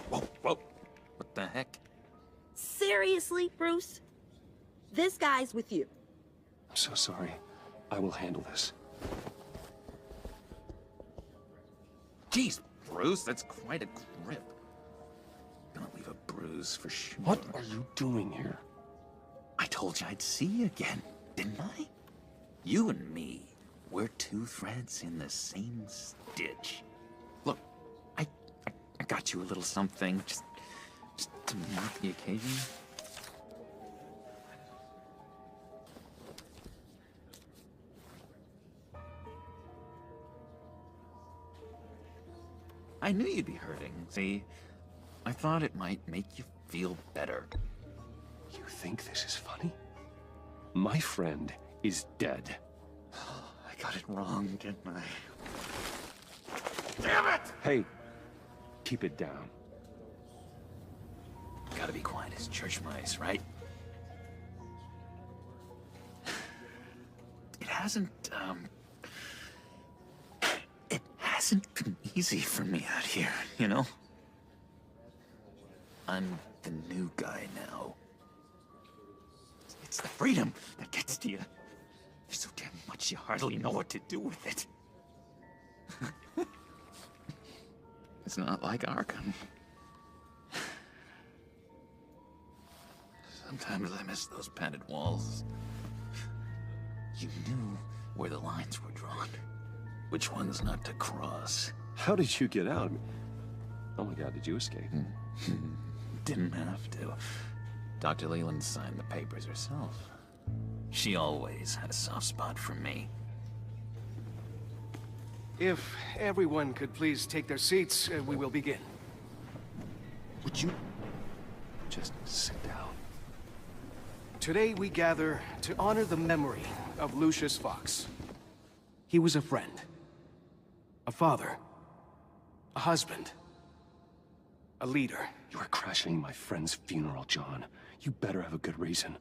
Whoa, whoa. What the heck? Seriously, Bruce? This guy's with you. I'm so sorry. I will handle this. Jeez, Bruce, that's quite a grip. Gonna leave a bruise for sure. What are you doing here? I told you I'd see you again, didn't I? You and me, we're two threads in the same stitch. Look, I got you a little something, just to mark the occasion. I knew you'd be hurting, see? I thought it might make you feel better. You think this is funny? My friend is dead. I got it wrong, didn't I? Damn it! Hey, keep it down. Gotta be quiet as church mice, right? It hasn't been easy for me out here, you know? I'm the new guy now. It's the freedom that gets to you. There's so damn much you hardly know what to do with it. It's not like Arkham. Sometimes I miss those padded walls. You knew where the lines were drawn. Which ones not to cross. How did you get out? Oh my God, did you escape? Didn't have to. Dr. Leland signed the papers herself. She always had a soft spot for me. If everyone could please take their seats, we will begin. Would you just sit down? Today we gather to honor the memory of Lucius Fox. He was a friend, a father, a husband, a leader. You are crashing my friend's funeral, John. You better have a good reason.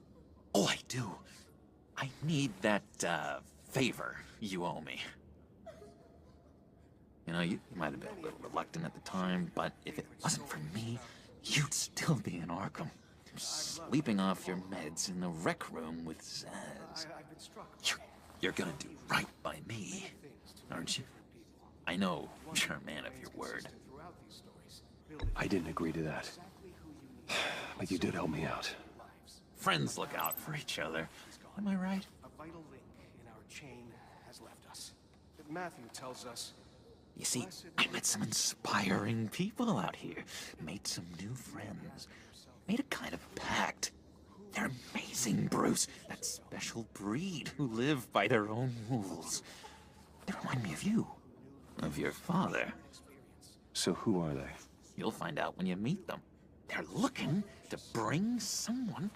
Oh, I do. I need that, favor you owe me. You know, you might have been a little reluctant at the time, but if it wasn't for me, you'd still be in Arkham. Sleeping off your meds in the rec room with Zaz. You're gonna do right by me, aren't you? I know you're a man of your word. I didn't agree to that. But you did help me out. Friends look out for each other. Am I right? A vital link in our chain has left us. Matthew tells us... You see, I met some inspiring people out here. Made some new friends. Made a kind of pact. They're amazing, Bruce. That special breed who live by their own rules. They remind me of you. Of your father. So who are they? You'll find out when you meet them. They're looking to bring someone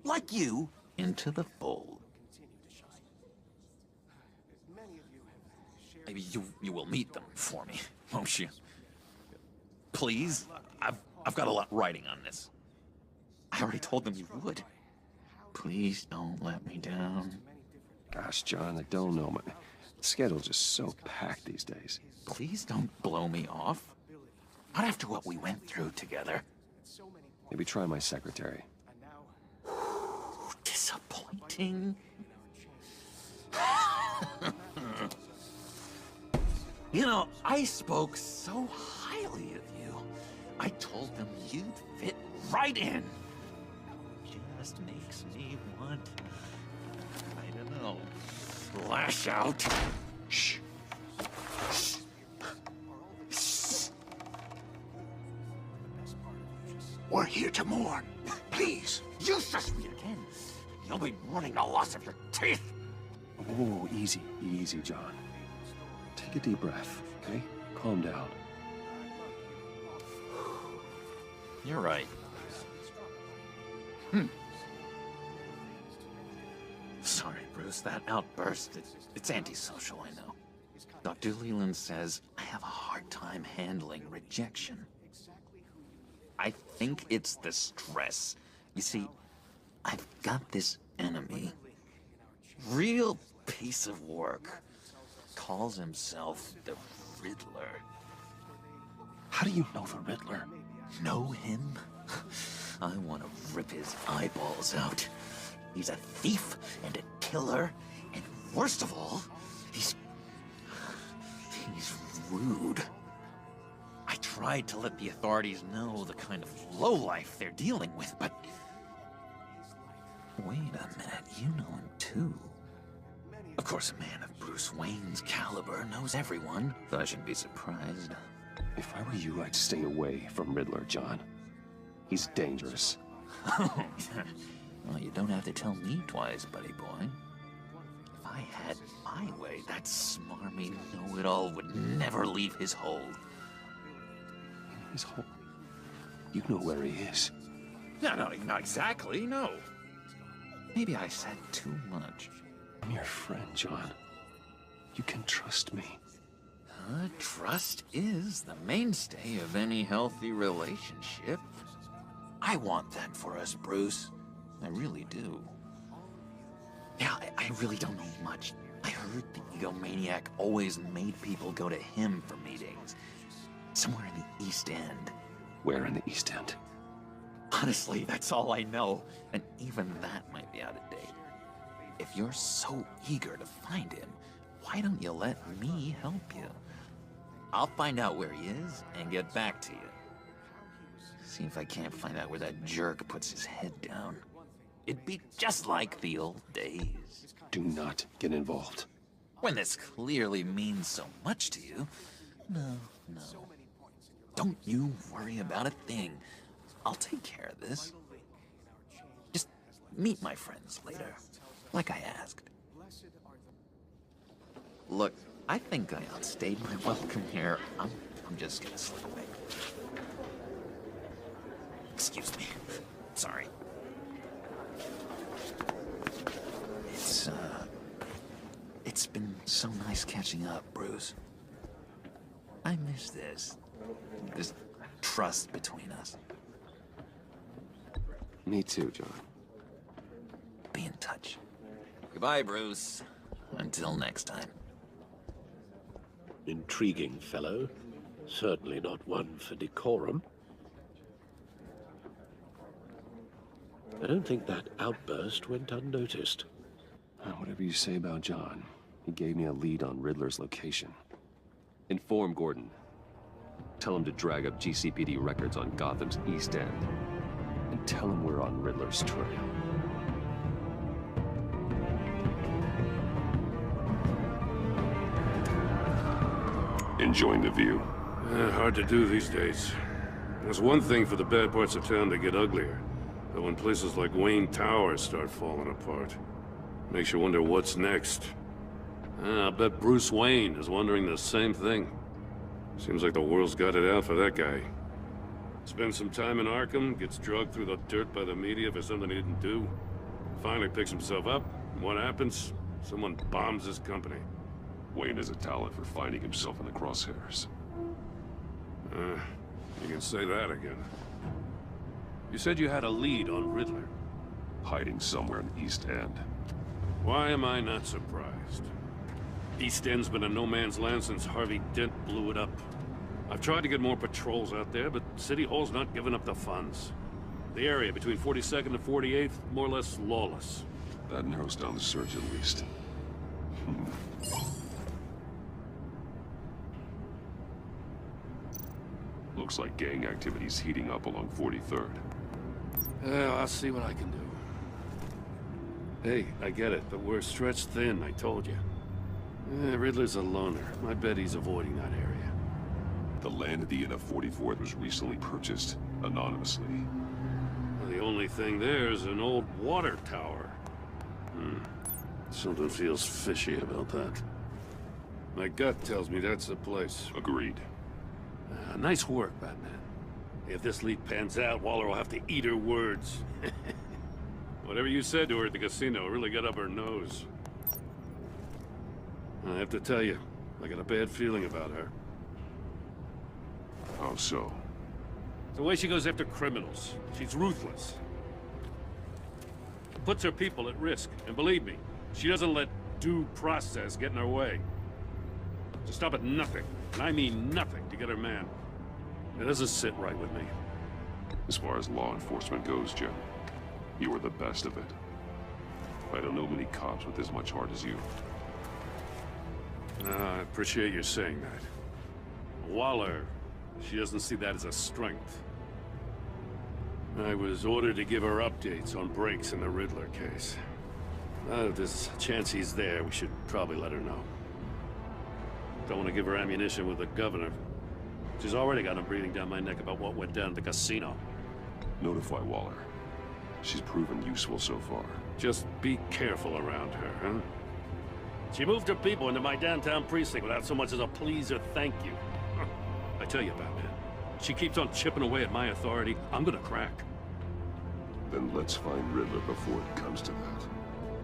like you into the fold. Maybe you will meet them for me, won't you? Please? I've got a lot writing on this. I already told them you would. Please don't let me down. Gosh, John, I don't know. My schedule's just so packed these days. Please don't blow me off. Not after what we went through together. Maybe try my secretary. Disappointing. You know, I spoke so highly of you. I told them you'd fit right in. Just makes me want, I don't know, lash out. Shh. Shh. We're here to mourn. Please. You shush me again. You'll be mourning the loss of your teeth. Whoa, easy, easy, John. Take a deep breath, okay? Calm down. You're right. Sorry, Bruce, that outburst, it's antisocial, I know. Dr. Leland says I have a hard time handling rejection. I think it's the stress. You see, I've got this enemy. Real piece of work. Calls himself the Riddler. How do you know the Riddler? Know him? I want to rip his eyeballs out. He's a thief and a killer, and worst of all, he's rude. I tried to let the authorities know the kind of lowlife they're dealing with, but... Wait a minute, you know him too. Of course, a man of Bruce Wayne's caliber knows everyone, so I shouldn't be surprised. If I were you, I'd stay away from Riddler, John. He's dangerous. Well, you don't have to tell me twice, buddy boy. If I had my way, that smarmy know-it-all would never leave his hold. His hold? You know where he is. No, not exactly, no. Maybe I said too much. I'm your friend, John. You can trust me. Trust is the mainstay of any healthy relationship. I want that for us, Bruce. I really do. Yeah, I really don't know much. I heard the egomaniac always made people go to him for meetings. Somewhere in the East End. Where in the East End? Honestly, that's all I know. And even that might be out of date. If you're so eager to find him, why don't you let me help you? I'll find out where he is and get back to you. See if I can't find out where that jerk puts his head down. It'd be just like the old days. Do not get involved. When this clearly means so much to you. No. Don't you worry about a thing. I'll take care of this. Just meet my friends later, like I asked. Look, I think I outstayed my welcome here. I'm just gonna slip away. Excuse me. Sorry. It's been so nice catching up, Bruce. I miss this trust between us. Me too, John. Be in touch. Goodbye, Bruce. Until next time. Intriguing fellow. Certainly not one for decorum. I don't think that outburst went unnoticed. Whatever you say about John, he gave me a lead on Riddler's location. Inform Gordon. Tell him to drag up GCPD records on Gotham's East End. And tell him we're on Riddler's trail. Enjoying the view? Hard to do these days. There's one thing for the bad parts of town to get uglier. But when places like Wayne Towers start falling apart, makes you wonder what's next. I bet Bruce Wayne is wondering the same thing. Seems like the world's got it out for that guy. Spends some time in Arkham, gets dragged through the dirt by the media for something he didn't do. Finally picks himself up, and what happens? Someone bombs his company. Wayne has a talent for finding himself in the crosshairs. You can say that again. You said you had a lead on Riddler. Hiding somewhere in the East End. Why am I not surprised? East End's been a no-man's land since Harvey Dent blew it up. I've tried to get more patrols out there, but City Hall's not giving up the funds. The area between 42nd and 48th, more or less lawless. That narrows down the search at least. Looks like gang activity's heating up along 43rd. Well, I'll see what I can do. Hey, I get it, but we're stretched thin, I told you. Riddler's a loner. I bet he's avoiding that area. The land at the end of 44th was recently purchased, anonymously. Well, the only thing there is an old water tower. Something feels fishy about that. My gut tells me that's the place. Agreed. Nice work, Batman. If this lead pans out, Waller will have to eat her words. Whatever you said to her at the casino really got up her nose. I have to tell you, I got a bad feeling about her. How so? The way she goes after criminals. She's ruthless. Puts her people at risk, and believe me, she doesn't let due process get in her way. To stop at nothing, and I mean nothing, to get her man. It doesn't sit right with me. As far as law enforcement goes, Jim, you are the best of it. I don't know many cops with as much heart as you. I appreciate you saying that. Waller, she doesn't see that as a strength. I was ordered to give her updates on breaks in the Riddler case. If there's a chance he's there, we should probably let her know. Don't want to give her ammunition with the governor. She's already got him breathing down my neck about what went down at the casino. Notify Waller. She's proven useful so far. Just be careful around her, huh? She moved her people into my downtown precinct without so much as a please or thank you. I tell you, Batman, she keeps on chipping away at my authority, I'm gonna crack. Then let's find Riddler before it comes to that.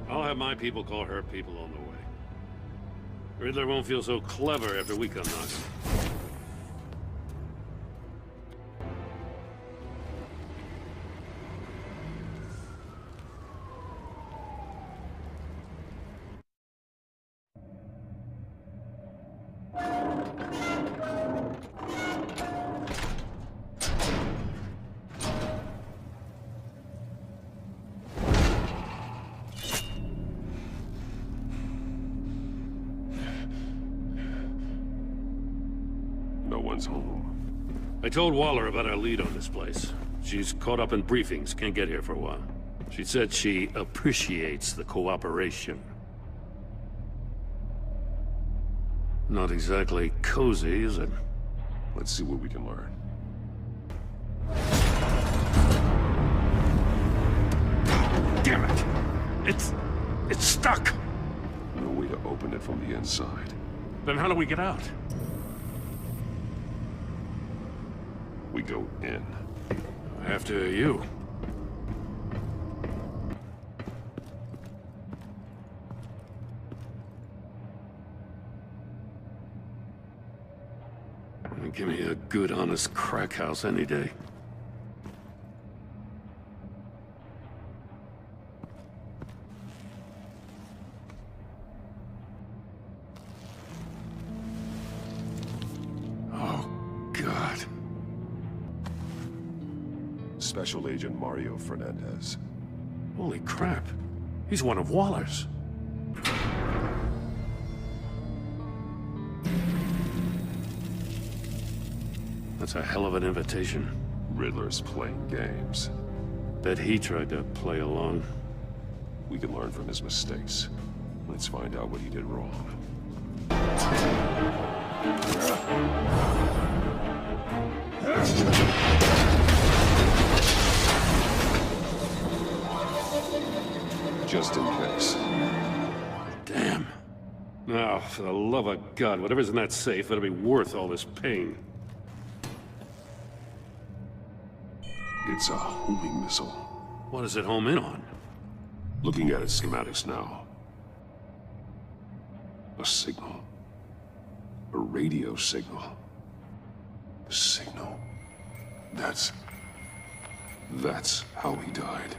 I'll have my people call her people on the way. Riddler won't feel so clever after we come knocking. No one's home. I told Waller about our lead on this place. She's caught up in briefings, can't get here for a while. She said she appreciates the cooperation. Not exactly cozy, is it? Let's see what we can learn. Damn it! It's stuck! No way to open it from the inside. Then how do we get out? We go in. After you. Give me a good, honest crack house any day. Oh, God. Special Agent Mario Fernandez. Holy crap. He's one of Waller's. That's a hell of an invitation. Riddler's playing games. Bet he tried to play along. We can learn from his mistakes. Let's find out what he did wrong. Just in case. Damn. Now, for the love of God, whatever's in that safe better be worth all this pain. It's a homing missile. What does it home in on? Looking at its schematics now. A signal. A radio signal. A signal. That's how he died.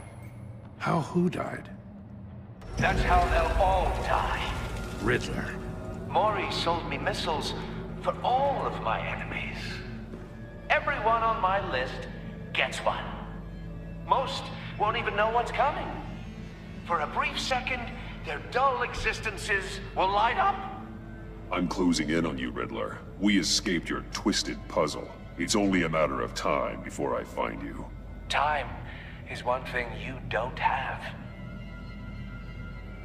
How who died? That's how they'll all die. Riddler. Maury sold me missiles for all of my enemies. Everyone on my list gets one. Most won't even know what's coming. For a brief second, their dull existences will light up. I'm closing in on you, Riddler. We escaped your twisted puzzle. It's only a matter of time before I find you. Time is one thing you don't have.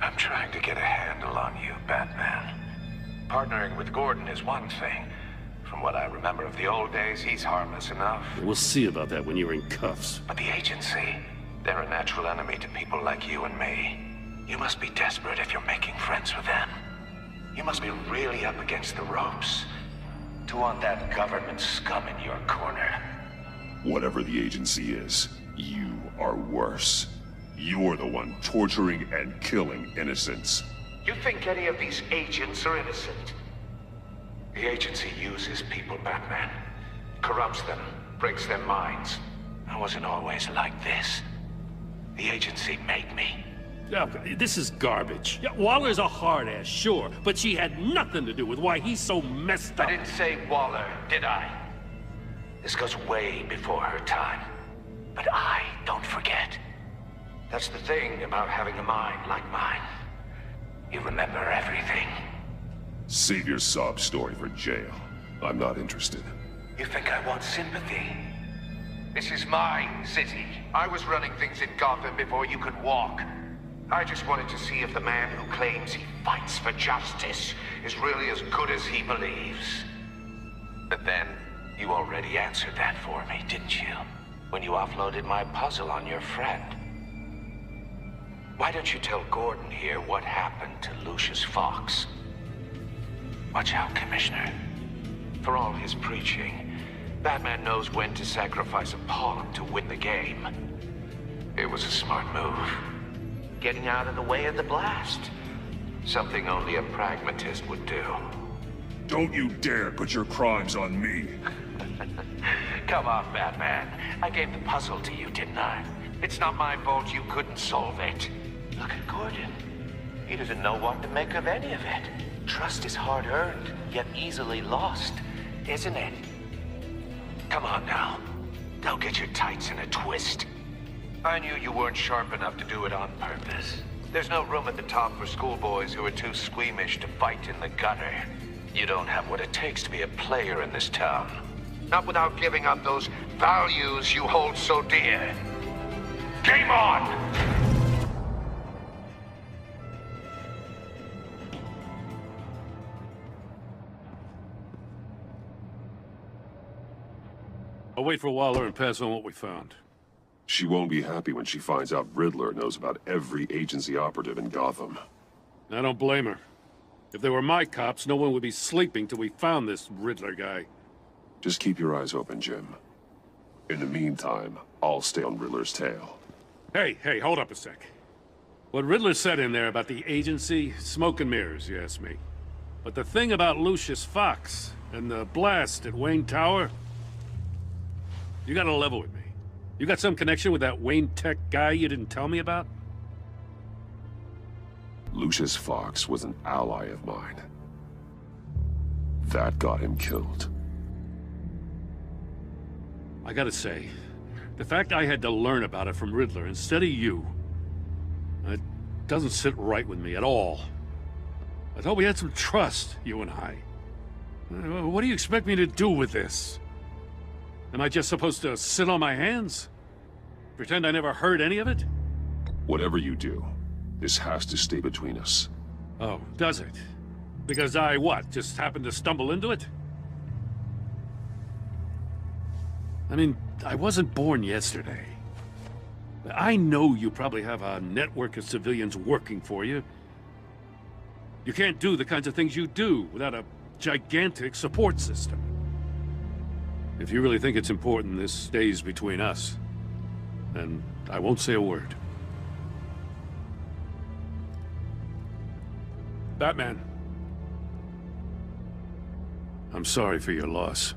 I'm trying to get a handle on you, Batman. Partnering with Gordon is one thing. From what I remember of the old days, he's harmless enough. We'll see about that when you're in cuffs. But the agency, they're a natural enemy to people like you and me. You must be desperate if you're making friends with them. You must be really up against the ropes to want that government scum in your corner. Whatever the agency is, you are worse. You're the one torturing and killing innocents. You think any of these agents are innocent? The agency uses people, Batman. Corrupts them, breaks their minds. I wasn't always like this. The agency made me. Yeah, this is garbage. Yeah, Waller's a hard-ass, sure, but she had nothing to do with why he's so messed up. I didn't say Waller, did I? This goes way before her time. But I don't forget. That's the thing about having a mind like mine. You remember everything. Save your sob story for jail. I'm not interested. You think I want sympathy? This is my city. I was running things in Gotham before you could walk. I just wanted to see if the man who claims he fights for justice is really as good as he believes. But then, you already answered that for me, didn't you? When you offloaded my puzzle on your friend. Why don't you tell Gordon here what happened to Lucius Fox? Watch out, Commissioner. For all his preaching, Batman knows when to sacrifice a pawn to win the game. It was a smart move. Getting out of the way of the blast. Something only a pragmatist would do. Don't you dare put your crimes on me. Come on, Batman. I gave the puzzle to you, didn't I? It's not my fault you couldn't solve it. Look at Gordon. He doesn't know what to make of any of it. Trust is hard-earned, yet easily lost, isn't it? Come on now. Don't get your tights in a twist. I knew you weren't sharp enough to do it on purpose. There's no room at the top for schoolboys who are too squeamish to fight in the gutter. You don't have what it takes to be a player in this town. Not without giving up those values you hold so dear. Game on! I'll wait for Waller and pass on what we found. She won't be happy when she finds out Riddler knows about every agency operative in Gotham. I don't blame her. If they were my cops, no one would be sleeping till we found this Riddler guy. Just keep your eyes open, Jim. In the meantime, I'll stay on Riddler's tail. Hey, hold up a sec. What Riddler said in there about the agency, smoke and mirrors, you ask me. But the thing about Lucius Fox and the blast at Wayne Tower, you gotta level with me. You got some connection with that Wayne Tech guy you didn't tell me about? Lucius Fox was an ally of mine. That got him killed. I gotta say, the fact I had to learn about it from Riddler instead of you, it doesn't sit right with me at all. I thought we had some trust, you and I. What do you expect me to do with this? Am I just supposed to sit on my hands? Pretend I never heard any of it? Whatever you do, this has to stay between us. Oh, does it? Because I, what, just happened to stumble into it? I mean, I wasn't born yesterday. I know you probably have a network of civilians working for you. You can't do the kinds of things you do without a gigantic support system. If you really think it's important this stays between us, then I won't say a word. Batman. I'm sorry for your loss.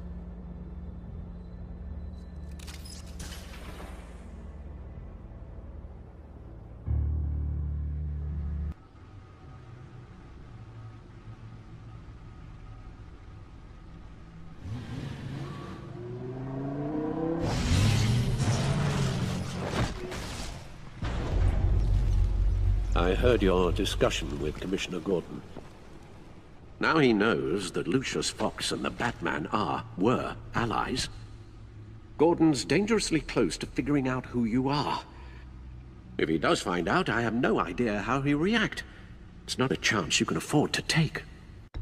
I heard your discussion with Commissioner Gordon. Now he knows that Lucius Fox and the Batman were allies. Gordon's dangerously close to figuring out who you are. If he does find out, I have no idea how he'll react. It's not a chance you can afford to take.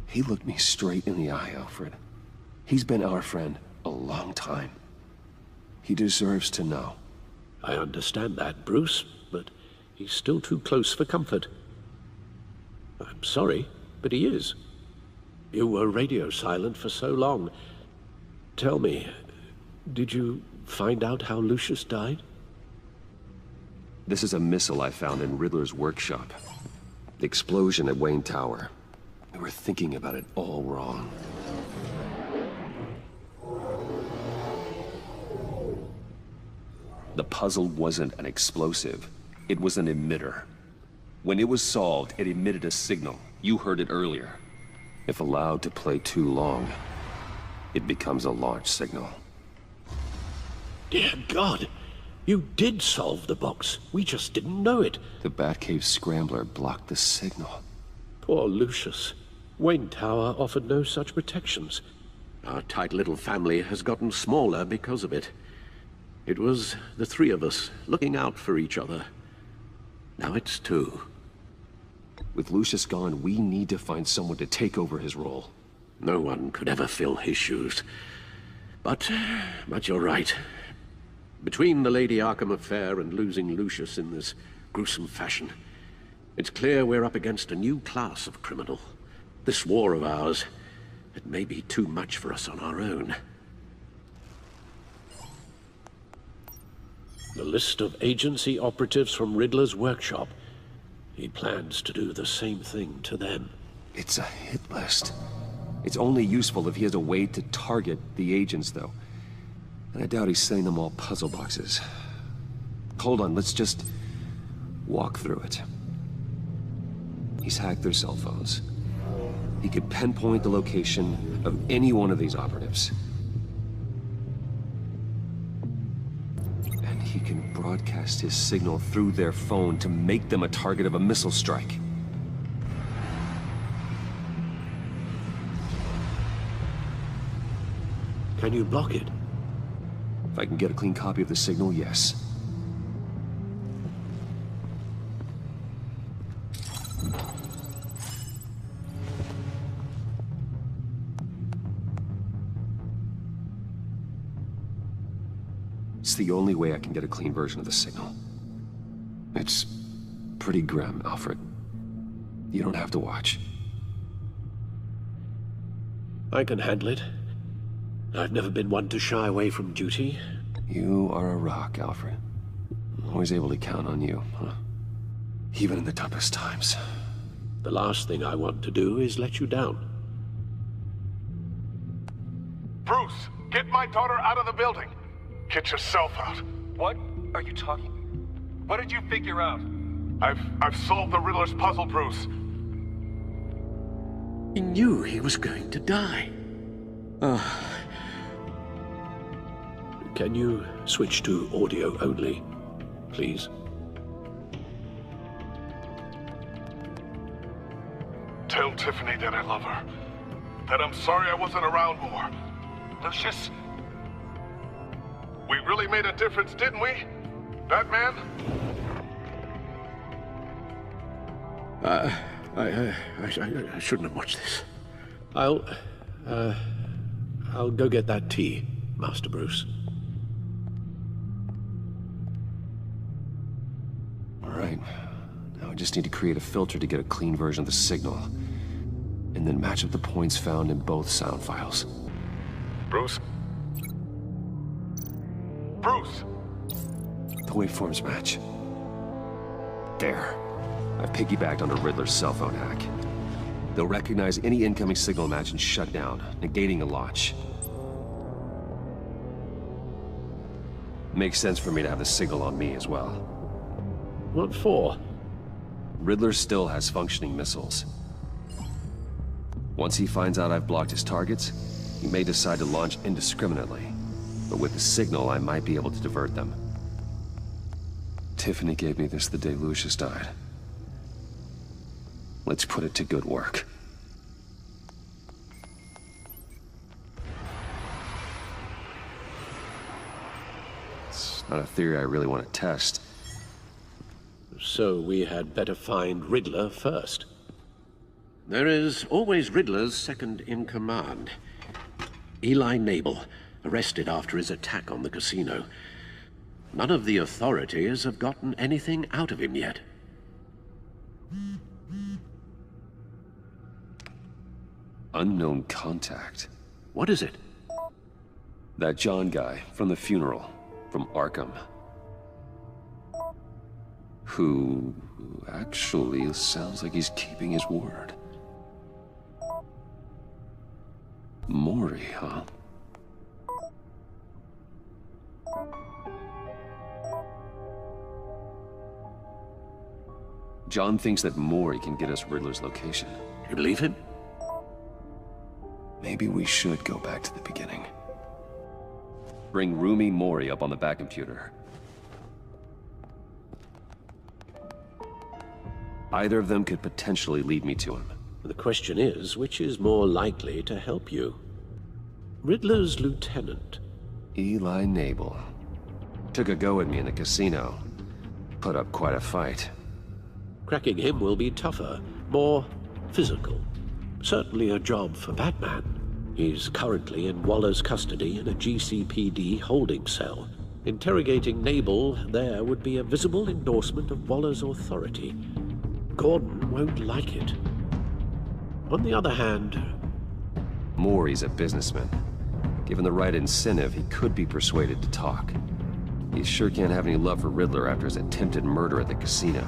He looked me straight in the eye, Alfred. He's been our friend a long time. He deserves to know. I understand that, Bruce, but he's still too close for comfort. I'm sorry, but he is. You were radio silent for so long. Tell me, did you find out how Lucius died? This is a missile I found in Riddler's workshop. The explosion at Wayne Tower. We were thinking about it all wrong. The puzzle wasn't an explosive. It was an emitter. When it was solved, it emitted a signal. You heard it earlier. If allowed to play too long, it becomes a launch signal. Dear God! You did solve the box. We just didn't know it. The Batcave scrambler blocked the signal. Poor Lucius. Wayne Tower offered no such protections. Our tight little family has gotten smaller because of it. It was the three of us looking out for each other. Now it's two. With Lucius gone, we need to find someone to take over his role. No one could ever fill his shoes. But you're right. Between the Lady Arkham affair and losing Lucius in this gruesome fashion, it's clear we're up against a new class of criminal. This war of ours, it may be too much for us on our own. The list of agency operatives from Riddler's workshop. He plans to do the same thing to them. It's a hit list. It's only useful if he has a way to target the agents, though. And I doubt he's sending them all puzzle boxes. Hold on, let's just walk through it. He's hacked their cell phones. He could pinpoint the location of any one of these operatives. And he can broadcast his signal through their phone to make them a target of a missile strike. Can you block it? If I can get a clean copy of the signal, yes. It's the only way I can get a clean version of the signal. It's pretty grim, Alfred. You don't have to watch. I can handle it. I've never been one to shy away from duty. You are a rock, Alfred. Always able to count on you, huh? Even in the toughest times. The last thing I want to do is let you down. Bruce, get my daughter out of the building. Get yourself out. What are you talking? What did you figure out? I've solved the Riddler's puzzle, Bruce. He knew he was going to die. Can you switch to audio only, please? Tell Tiffany that I love her. That I'm sorry I wasn't around more. Lucius? We really made a difference, didn't we? Batman? I shouldn't have watched this. I'll go get that tea, Master Bruce. All right. Now I just need to create a filter to get a clean version of the signal. And then match up the points found in both sound files. Bruce? Bruce! The waveforms match. There. I've piggybacked onto Riddler's cell phone hack. They'll recognize any incoming signal match and shut down, negating a launch. Makes sense for me to have the signal on me as well. What for? Riddler still has functioning missiles. Once he finds out I've blocked his targets, he may decide to launch indiscriminately. But with the signal, I might be able to divert them. Tiffany gave me this the day Lucius died. Let's put it to good work. It's not a theory I really want to test. So we had better find Riddler first. There is always Riddler's second-in-command. Eli Nabel, arrested after his attack on the casino. None of the authorities have gotten anything out of him yet. Unknown contact. What is it? That John guy from the funeral, from Arkham. Who actually sounds like he's keeping his word. Maury, huh? John thinks that Maury can get us Riddler's location. You believe him? Maybe we should go back to the beginning. Bring Rumi Maury up on the back computer. Either of them could potentially lead me to him. The question is, which is more likely to help you? Riddler's lieutenant. Eli Nabel. Took a go at me in the casino. Put up quite a fight. Cracking him will be tougher, more physical. Certainly a job for Batman. He's currently in Waller's custody in a GCPD holding cell. Interrogating Nabel there would be a visible endorsement of Waller's authority. Gordon won't like it. On the other hand... Maury's a businessman. Given the right incentive, he could be persuaded to talk. He sure can't have any love for Riddler after his attempted murder at the casino.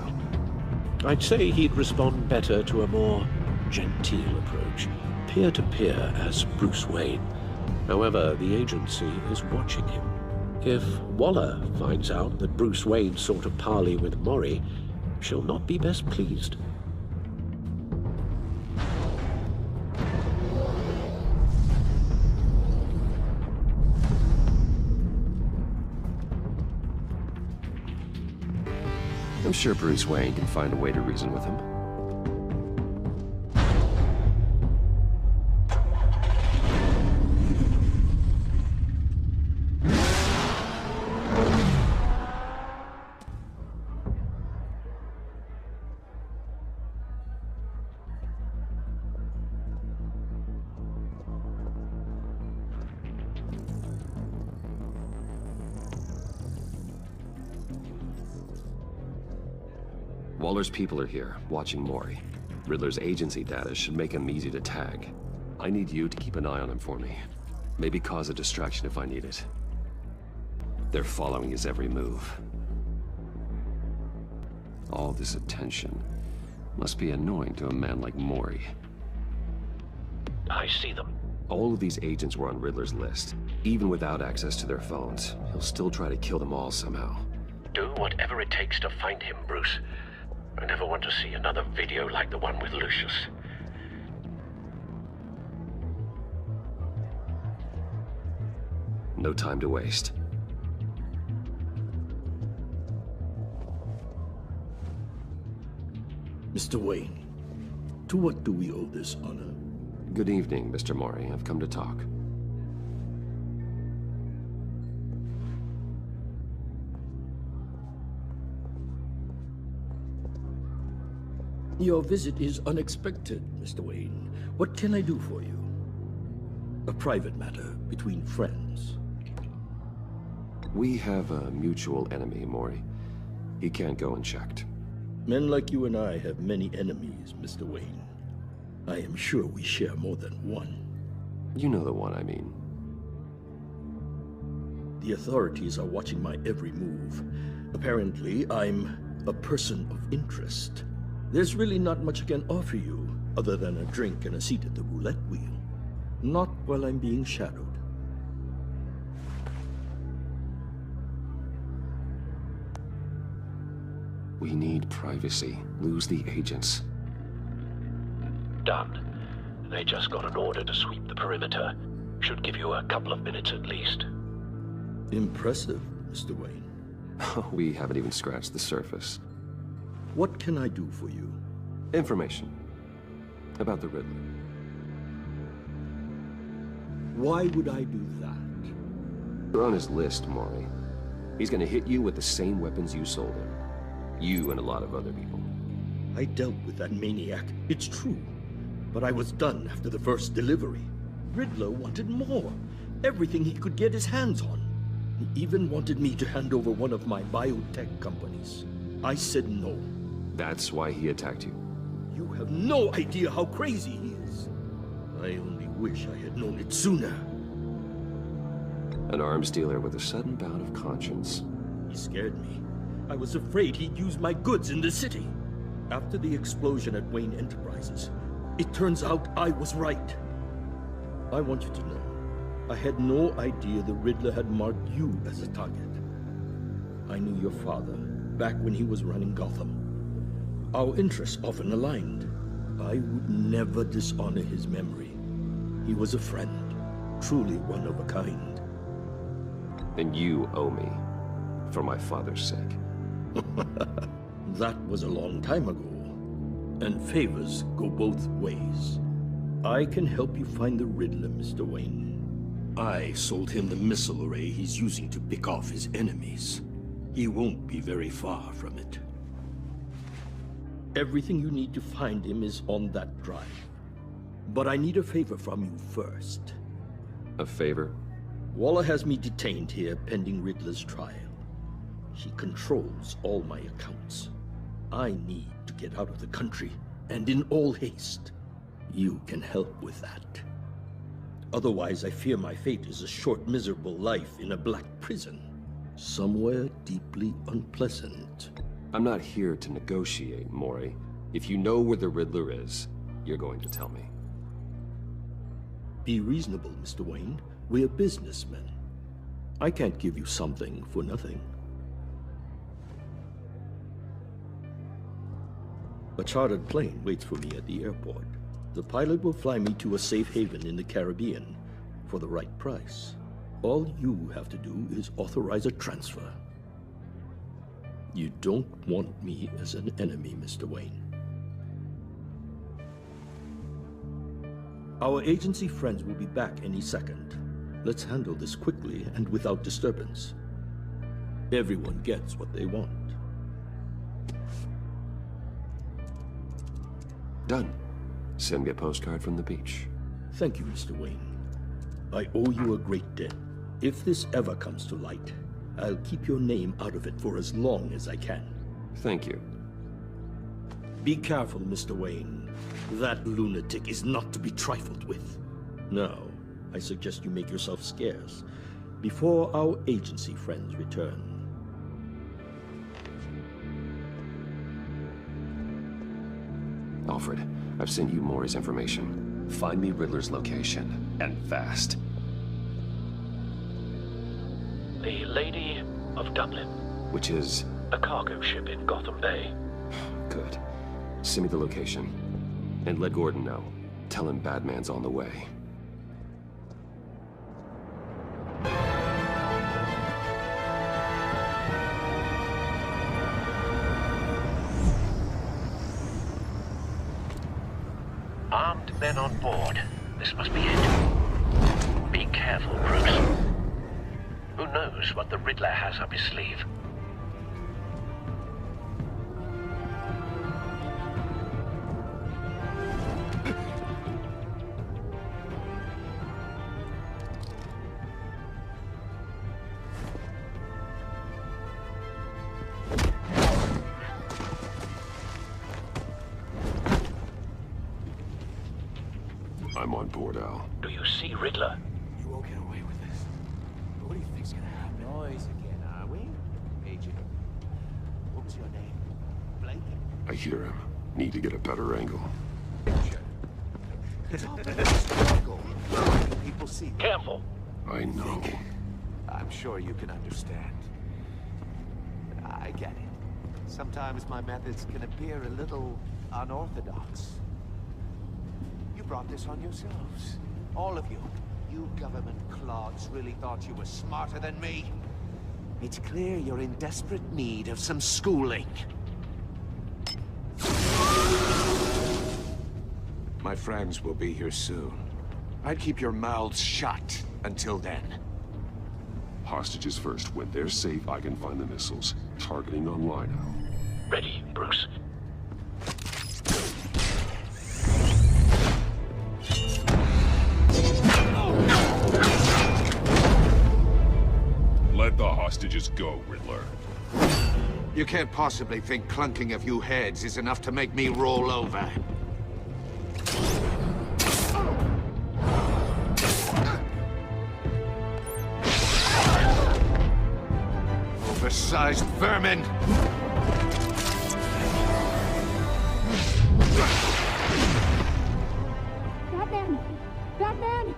I'd say he'd respond better to a more genteel approach, peer-to-peer as Bruce Wayne. However, the agency is watching him. If Waller finds out that Bruce Wayne sought a parley with Maury, she'll not be best pleased. I'm sure Bruce Wayne can find a way to reason with him. Waller's people are here, watching Maury. Riddler's agency data should make him easy to tag. I need you to keep an eye on him for me. Maybe cause a distraction if I need it. They're following his every move. All this attention must be annoying to a man like Maury. I see them. All of these agents were on Riddler's list. Even without access to their phones, he'll still try to kill them all somehow. Do whatever it takes to find him, Bruce. I never want to see another video like the one with Lucius. No time to waste. Mr. Wayne, to what do we owe this honor? Good evening, Mr. Maury. I've come to talk. Your visit is unexpected, Mr. Wayne. What can I do for you? A private matter between friends. We have a mutual enemy, Maury. He can't go unchecked. Men like you and I have many enemies, Mr. Wayne. I am sure we share more than one. You know the one I mean. The authorities are watching my every move. Apparently, I'm a person of interest. There's really not much I can offer you, other than a drink and a seat at the roulette wheel. Not while I'm being shadowed. We need privacy. Lose the agents. Done. They just got an order to sweep the perimeter. Should give you a couple of minutes at least. Impressive, Mr. Wayne. We haven't even scratched the surface. What can I do for you? Information. About the Riddler. Why would I do that? You're on his list, Maury. He's gonna hit you with the same weapons you sold him. You and a lot of other people. I dealt with that maniac, it's true. But I was done after the first delivery. Riddler wanted more. Everything he could get his hands on. He even wanted me to hand over one of my biotech companies. I said no. That's why he attacked you. You have no idea how crazy he is. I only wish I had known it sooner. An arms dealer with a sudden bout of conscience. He scared me. I was afraid he'd use my goods in the city. After the explosion at Wayne Enterprises, it turns out I was right. I want you to know, I had no idea the Riddler had marked you as a target. I knew your father, back when he was running Gotham. Our interests often aligned. I would never dishonor his memory. He was a friend, truly one of a kind. And you owe me, for my father's sake. That was a long time ago, and favors go both ways. I can help you find the Riddler, Mr. Wayne. I sold him the missile array he's using to pick off his enemies. He won't be very far from it. Everything you need to find him is on that drive. But I need a favor from you first. A favor? Waller has me detained here pending Riddler's trial. He controls all my accounts. I need to get out of the country, and in all haste. You can help with that. Otherwise, I fear my fate is a short, miserable life in a black prison. Somewhere deeply unpleasant. I'm not here to negotiate, Maury. If you know where the Riddler is, you're going to tell me. Be reasonable, Mr. Wayne. We're businessmen. I can't give you something for nothing. A chartered plane waits for me at the airport. The pilot will fly me to a safe haven in the Caribbean for the right price. All you have to do is authorize a transfer. You don't want me as an enemy, Mr. Wayne. Our agency friends will be back any second. Let's handle this quickly and without disturbance. Everyone gets what they want. Done. Send me a postcard from the beach. Thank you, Mr. Wayne. I owe you a great debt. If this ever comes to light, I'll keep your name out of it for as long as I can. Thank you. Be careful, Mr. Wayne. That lunatic is not to be trifled with. Now, I suggest you make yourself scarce before our agency friends return. Alfred, I've sent you Maury's information. Find me Riddler's location, and fast. The Lady of Dublin. Which is? A cargo ship in Gotham Bay. Good. Send me the location. And let Gordon know. Tell him Batman's on the way. Armed men on board. This must be it. Be careful, Bruce. Who knows what the Riddler has up his sleeve? Come on board, Al. Do you see Riddler? You won't get away with this. What do you think's gonna happen? Noise again, are we? Agent. What was your name? Blake? I hear him. Need to get a better angle. People see. Careful. I know. I'm sure you can understand. I get it. Sometimes my methods can appear a little unorthodox. You brought this on yourselves. All of you. You government clods really thought you were smarter than me. It's clear you're in desperate need of some schooling. My friends will be here soon. I'd keep your mouths shut until then. Hostages first. When they're safe, I can find the missiles. Targeting online, Al. Ready, Bruce. Let the hostages go, Riddler. You can't possibly think clunking a few heads is enough to make me roll over. Oversized vermin! Batman! Batman!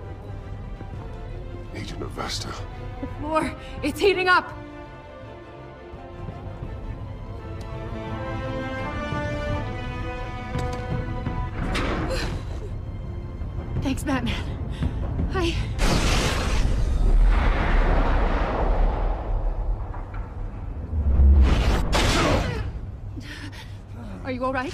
Agent Avesta. The floor, it's heating up! Thanks, Batman. Are you all right?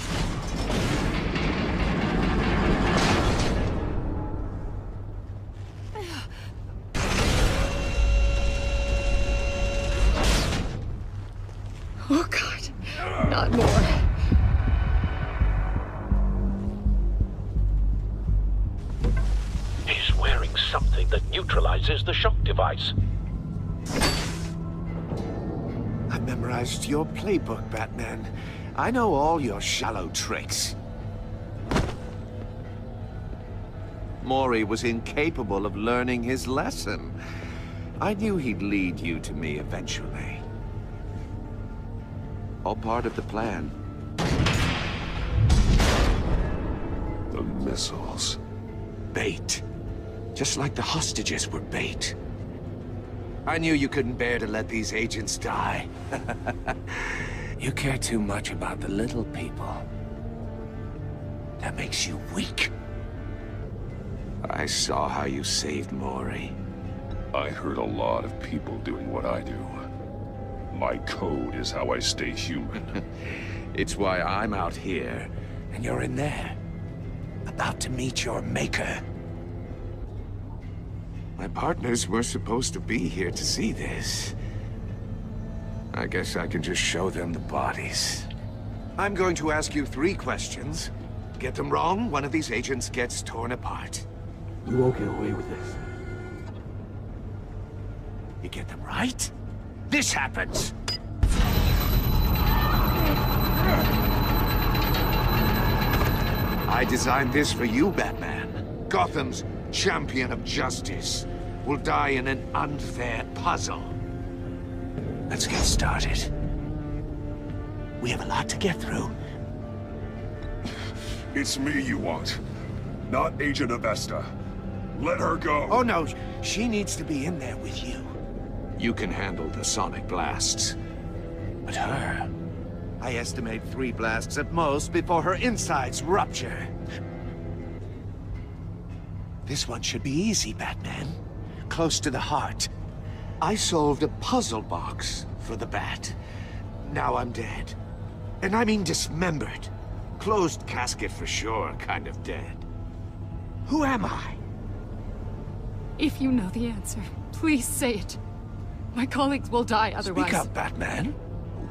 Oh, God. Not more. He's wearing something that neutralizes the shock device. I memorized your playbook, Batman. I know all your shallow tricks. Maury was incapable of learning his lesson. I knew he'd lead you to me eventually. All part of the plan. The missiles. Bait. Just like the hostages were bait. I knew you couldn't bear to let these agents die. You care too much about the little people. That makes you weak. I saw how you saved Maury. I hurt a lot of people doing what I do. My code is how I stay human. It's why I'm out here, and you're in there. About to meet your maker. My partners were supposed to be here to see this. I guess I can just show them the bodies. I'm going to ask you 3 questions. Get them wrong, one of these agents gets torn apart. You won't get away with this. You get them right, this happens! I designed this for you, Batman. Gotham's champion of justice will die in an unfair puzzle. Let's get started. We have a lot to get through. It's me you want, not Agent Avesta. Let her go. Oh no, she needs to be in there with you. You can handle the sonic blasts. But her... I estimate 3 blasts at most before her insides rupture. This one should be easy, Batman. Close to the heart. I solved a puzzle box for the Bat. Now I'm dead. And I mean dismembered. Closed casket for sure, kind of dead. Who am I? If you know the answer, please say it. My colleagues will die otherwise. Speak up, Batman.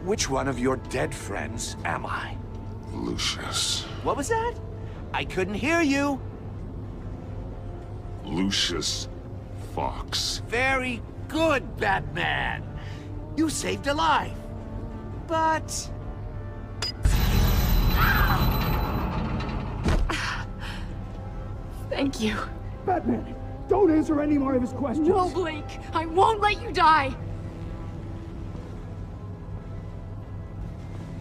Which one of your dead friends am I? Lucius. What was that? I couldn't hear you. Lucius Fox. Very good, Batman. You saved a life. But... Thank you. Batman, don't answer any more of his questions. No, Blake. I won't let you die.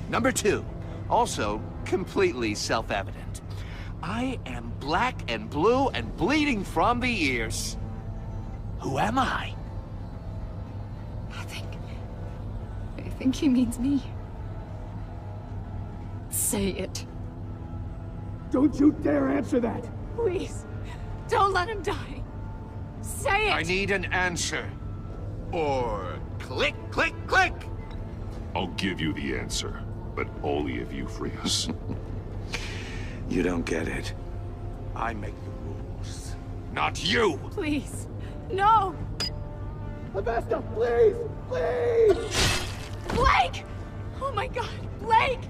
Number 2, also completely self-evident. I am black and blue and bleeding from the ears. Who am I? I think he means me. Say it. Don't you dare answer that! Please, don't let him die. Say it! I need an answer. Or click, click, click! I'll give you the answer, but only if you free us. You don't get it. I make the rules, not you! Please, no! Avesta, please! Please! Blake! Oh my god, Blake!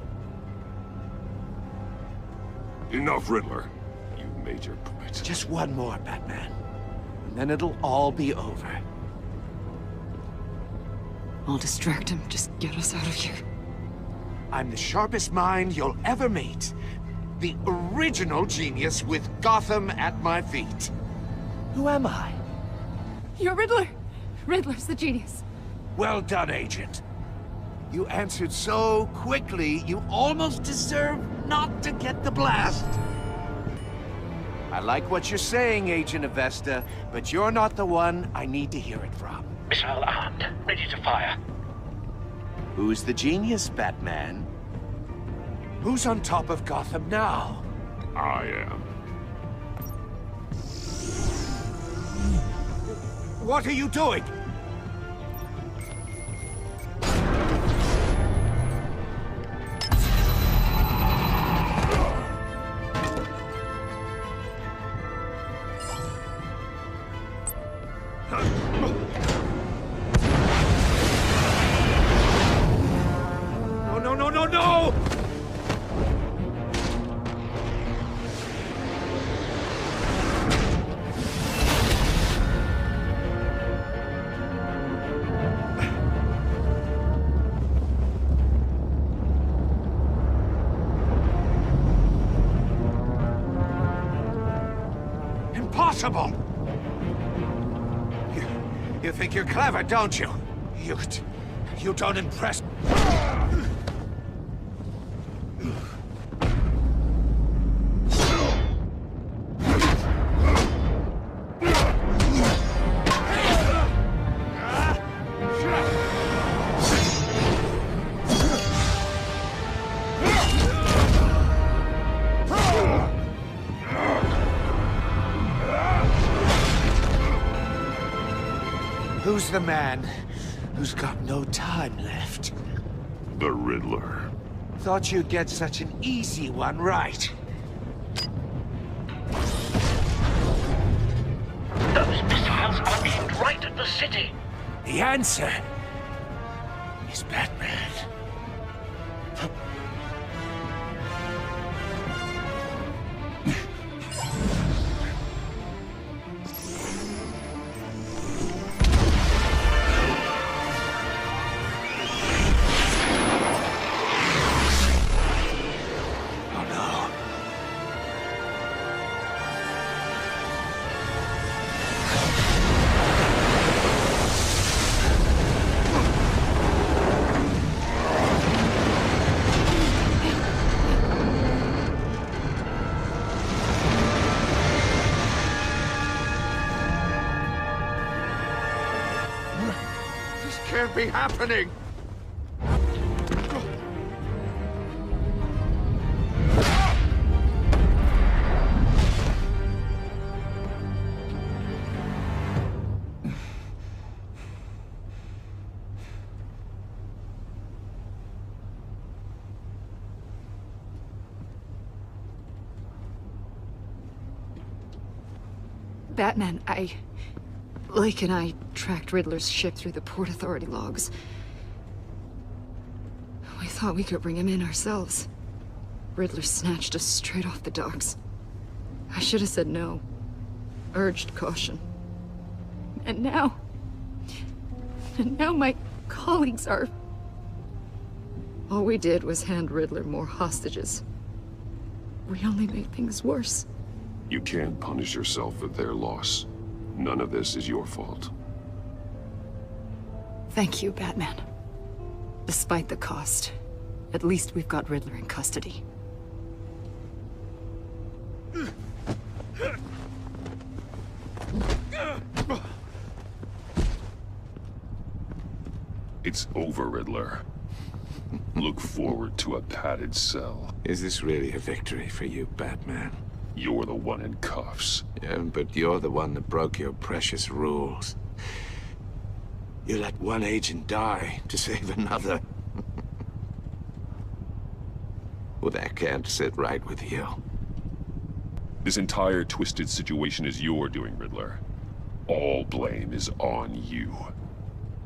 Enough, Riddler. You've made your point. Just one more, Batman. And then it'll all be over. I'll distract him. Just get us out of here. I'm the sharpest mind you'll ever meet. The original genius with Gotham at my feet. Who am I? You're Riddler. Riddler's the genius. Well done, Agent. You answered so quickly, you almost deserve not to get the blast. I like what you're saying, Agent Avesta, but you're not the one I need to hear it from. Missile armed, ready to fire. Who's the genius, Batman? Who's on top of Gotham now? I am. What are you doing? No! Impossible! You think you're clever, don't you? You don't impress... Who's the man who's got no time left? The Riddler. Thought you'd get such an easy one right. Those missiles are aimed right at the city. The answer is Batman. Can't be happening! Batman, Blake and I tracked Riddler's ship through the Port Authority logs. We thought we could bring him in ourselves. Riddler snatched us straight off the docks. I should have said no. Urged caution. And now my colleagues are... All we did was hand Riddler more hostages. We only made things worse. You can't punish yourself for their loss. None of this is your fault. Thank you, Batman. Despite the cost, at least we've got Riddler in custody. It's over, Riddler. Look forward to a padded cell. Is this really a victory for you, Batman? You're the one in cuffs. Yeah, but you're the one that broke your precious rules. You let one agent die to save another. Well, that can't sit right with you. This entire twisted situation is your doing, Riddler. All blame is on you.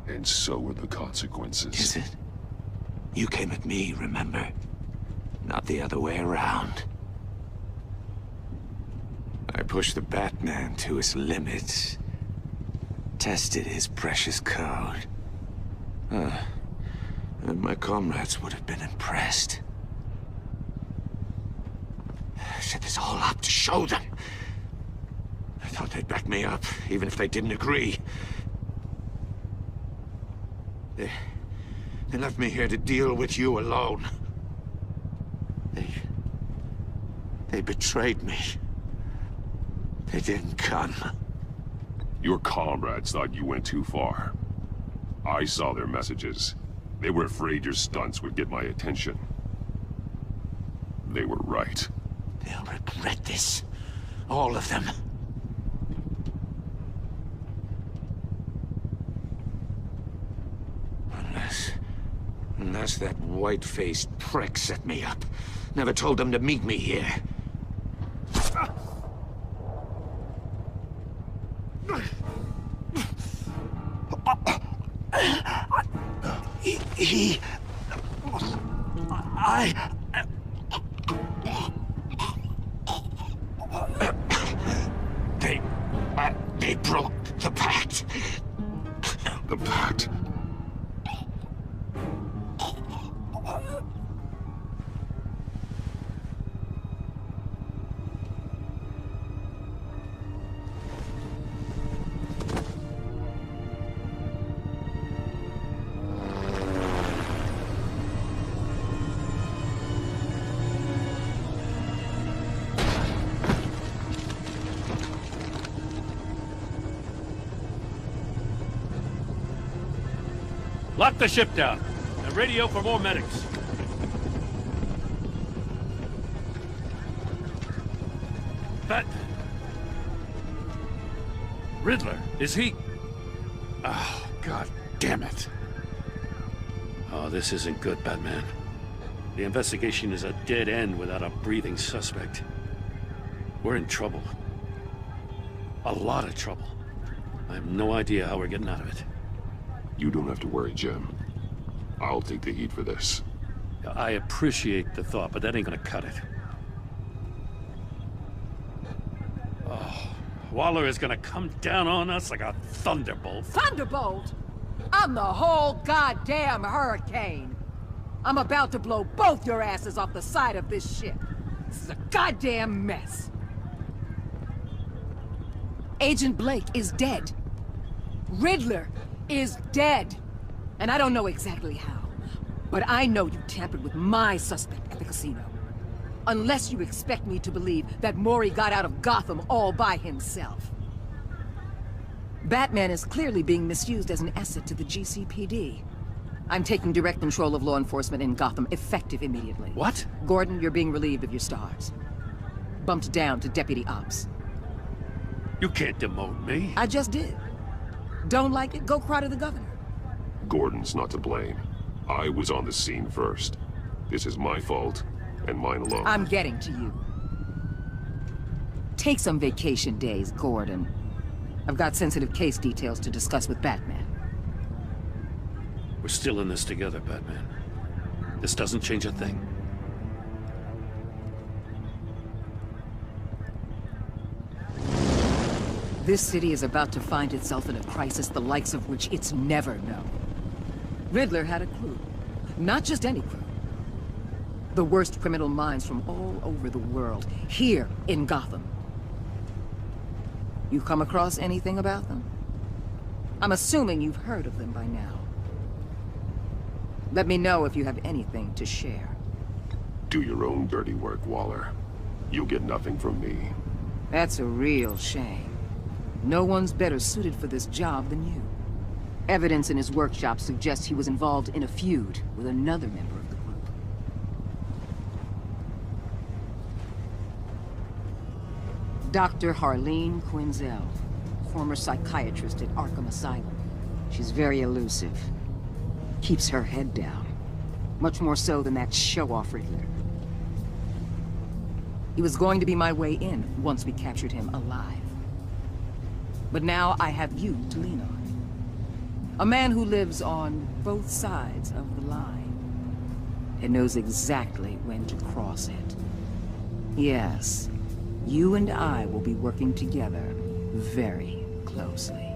And so are the consequences. Is it? You came at me, remember? Not the other way around. I pushed the Batman to his limits. Tested his precious code. And my comrades would have been impressed. I set this all up to show them. I thought they'd back me up, even if they didn't agree. They left me here to deal with you alone. They betrayed me. They didn't come. Your comrades thought you went too far. I saw their messages. They were afraid your stunts would get my attention. They were right. They'll regret this. All of them. Unless that white-faced prick set me up. Never told them to meet me here. They broke the pact. The pact? Lock the ship down, and radio for more medics. Riddler, is he? Oh, God damn it. Oh, this isn't good, Batman. The investigation is a dead end without a breathing suspect. We're in trouble. A lot of trouble. I have no idea how we're getting out of it. You don't have to worry, Jim. I'll take the heat for this. I appreciate the thought, but that ain't gonna cut it. Oh, Waller is gonna come down on us like a thunderbolt. Thunderbolt? I'm the whole goddamn hurricane. I'm about to blow both your asses off the side of this ship. This is a goddamn mess. Agent Blake is dead. Riddler is dead. And I don't know exactly how, but I know you tampered with my suspect at the casino. Unless you expect me to believe that Mori got out of Gotham all by himself. Batman is clearly being misused as an asset to the GCPD. I'm taking direct control of law enforcement in Gotham, effective immediately. What? Gordon, you're being relieved of your stars. Bumped down to Deputy Ops. You can't demote me. I just did. Don't like it? Go cry to the governor. Gordon's not to blame. I was on the scene first. This is my fault, and mine alone. I'm getting to you. Take some vacation days, Gordon. I've got sensitive case details to discuss with Batman. We're still in this together, Batman. This doesn't change a thing. This city is about to find itself in a crisis the likes of which it's never known. Riddler had a crew. Not just any crew. The worst criminal minds from all over the world, here in Gotham. You come across anything about them? I'm assuming you've heard of them by now. Let me know if you have anything to share. Do your own dirty work, Waller. You'll get nothing from me. That's a real shame. No one's better suited for this job than you. Evidence in his workshop suggests he was involved in a feud with another member of the group. Dr. Harleen Quinzel, former psychiatrist at Arkham Asylum. She's very elusive. Keeps her head down. Much more so than that show-off Riddler. He was going to be my way in once we captured him alive. But now I have you to lean on. A man who lives on both sides of the line and knows exactly when to cross it. Yes, you and I will be working together very closely.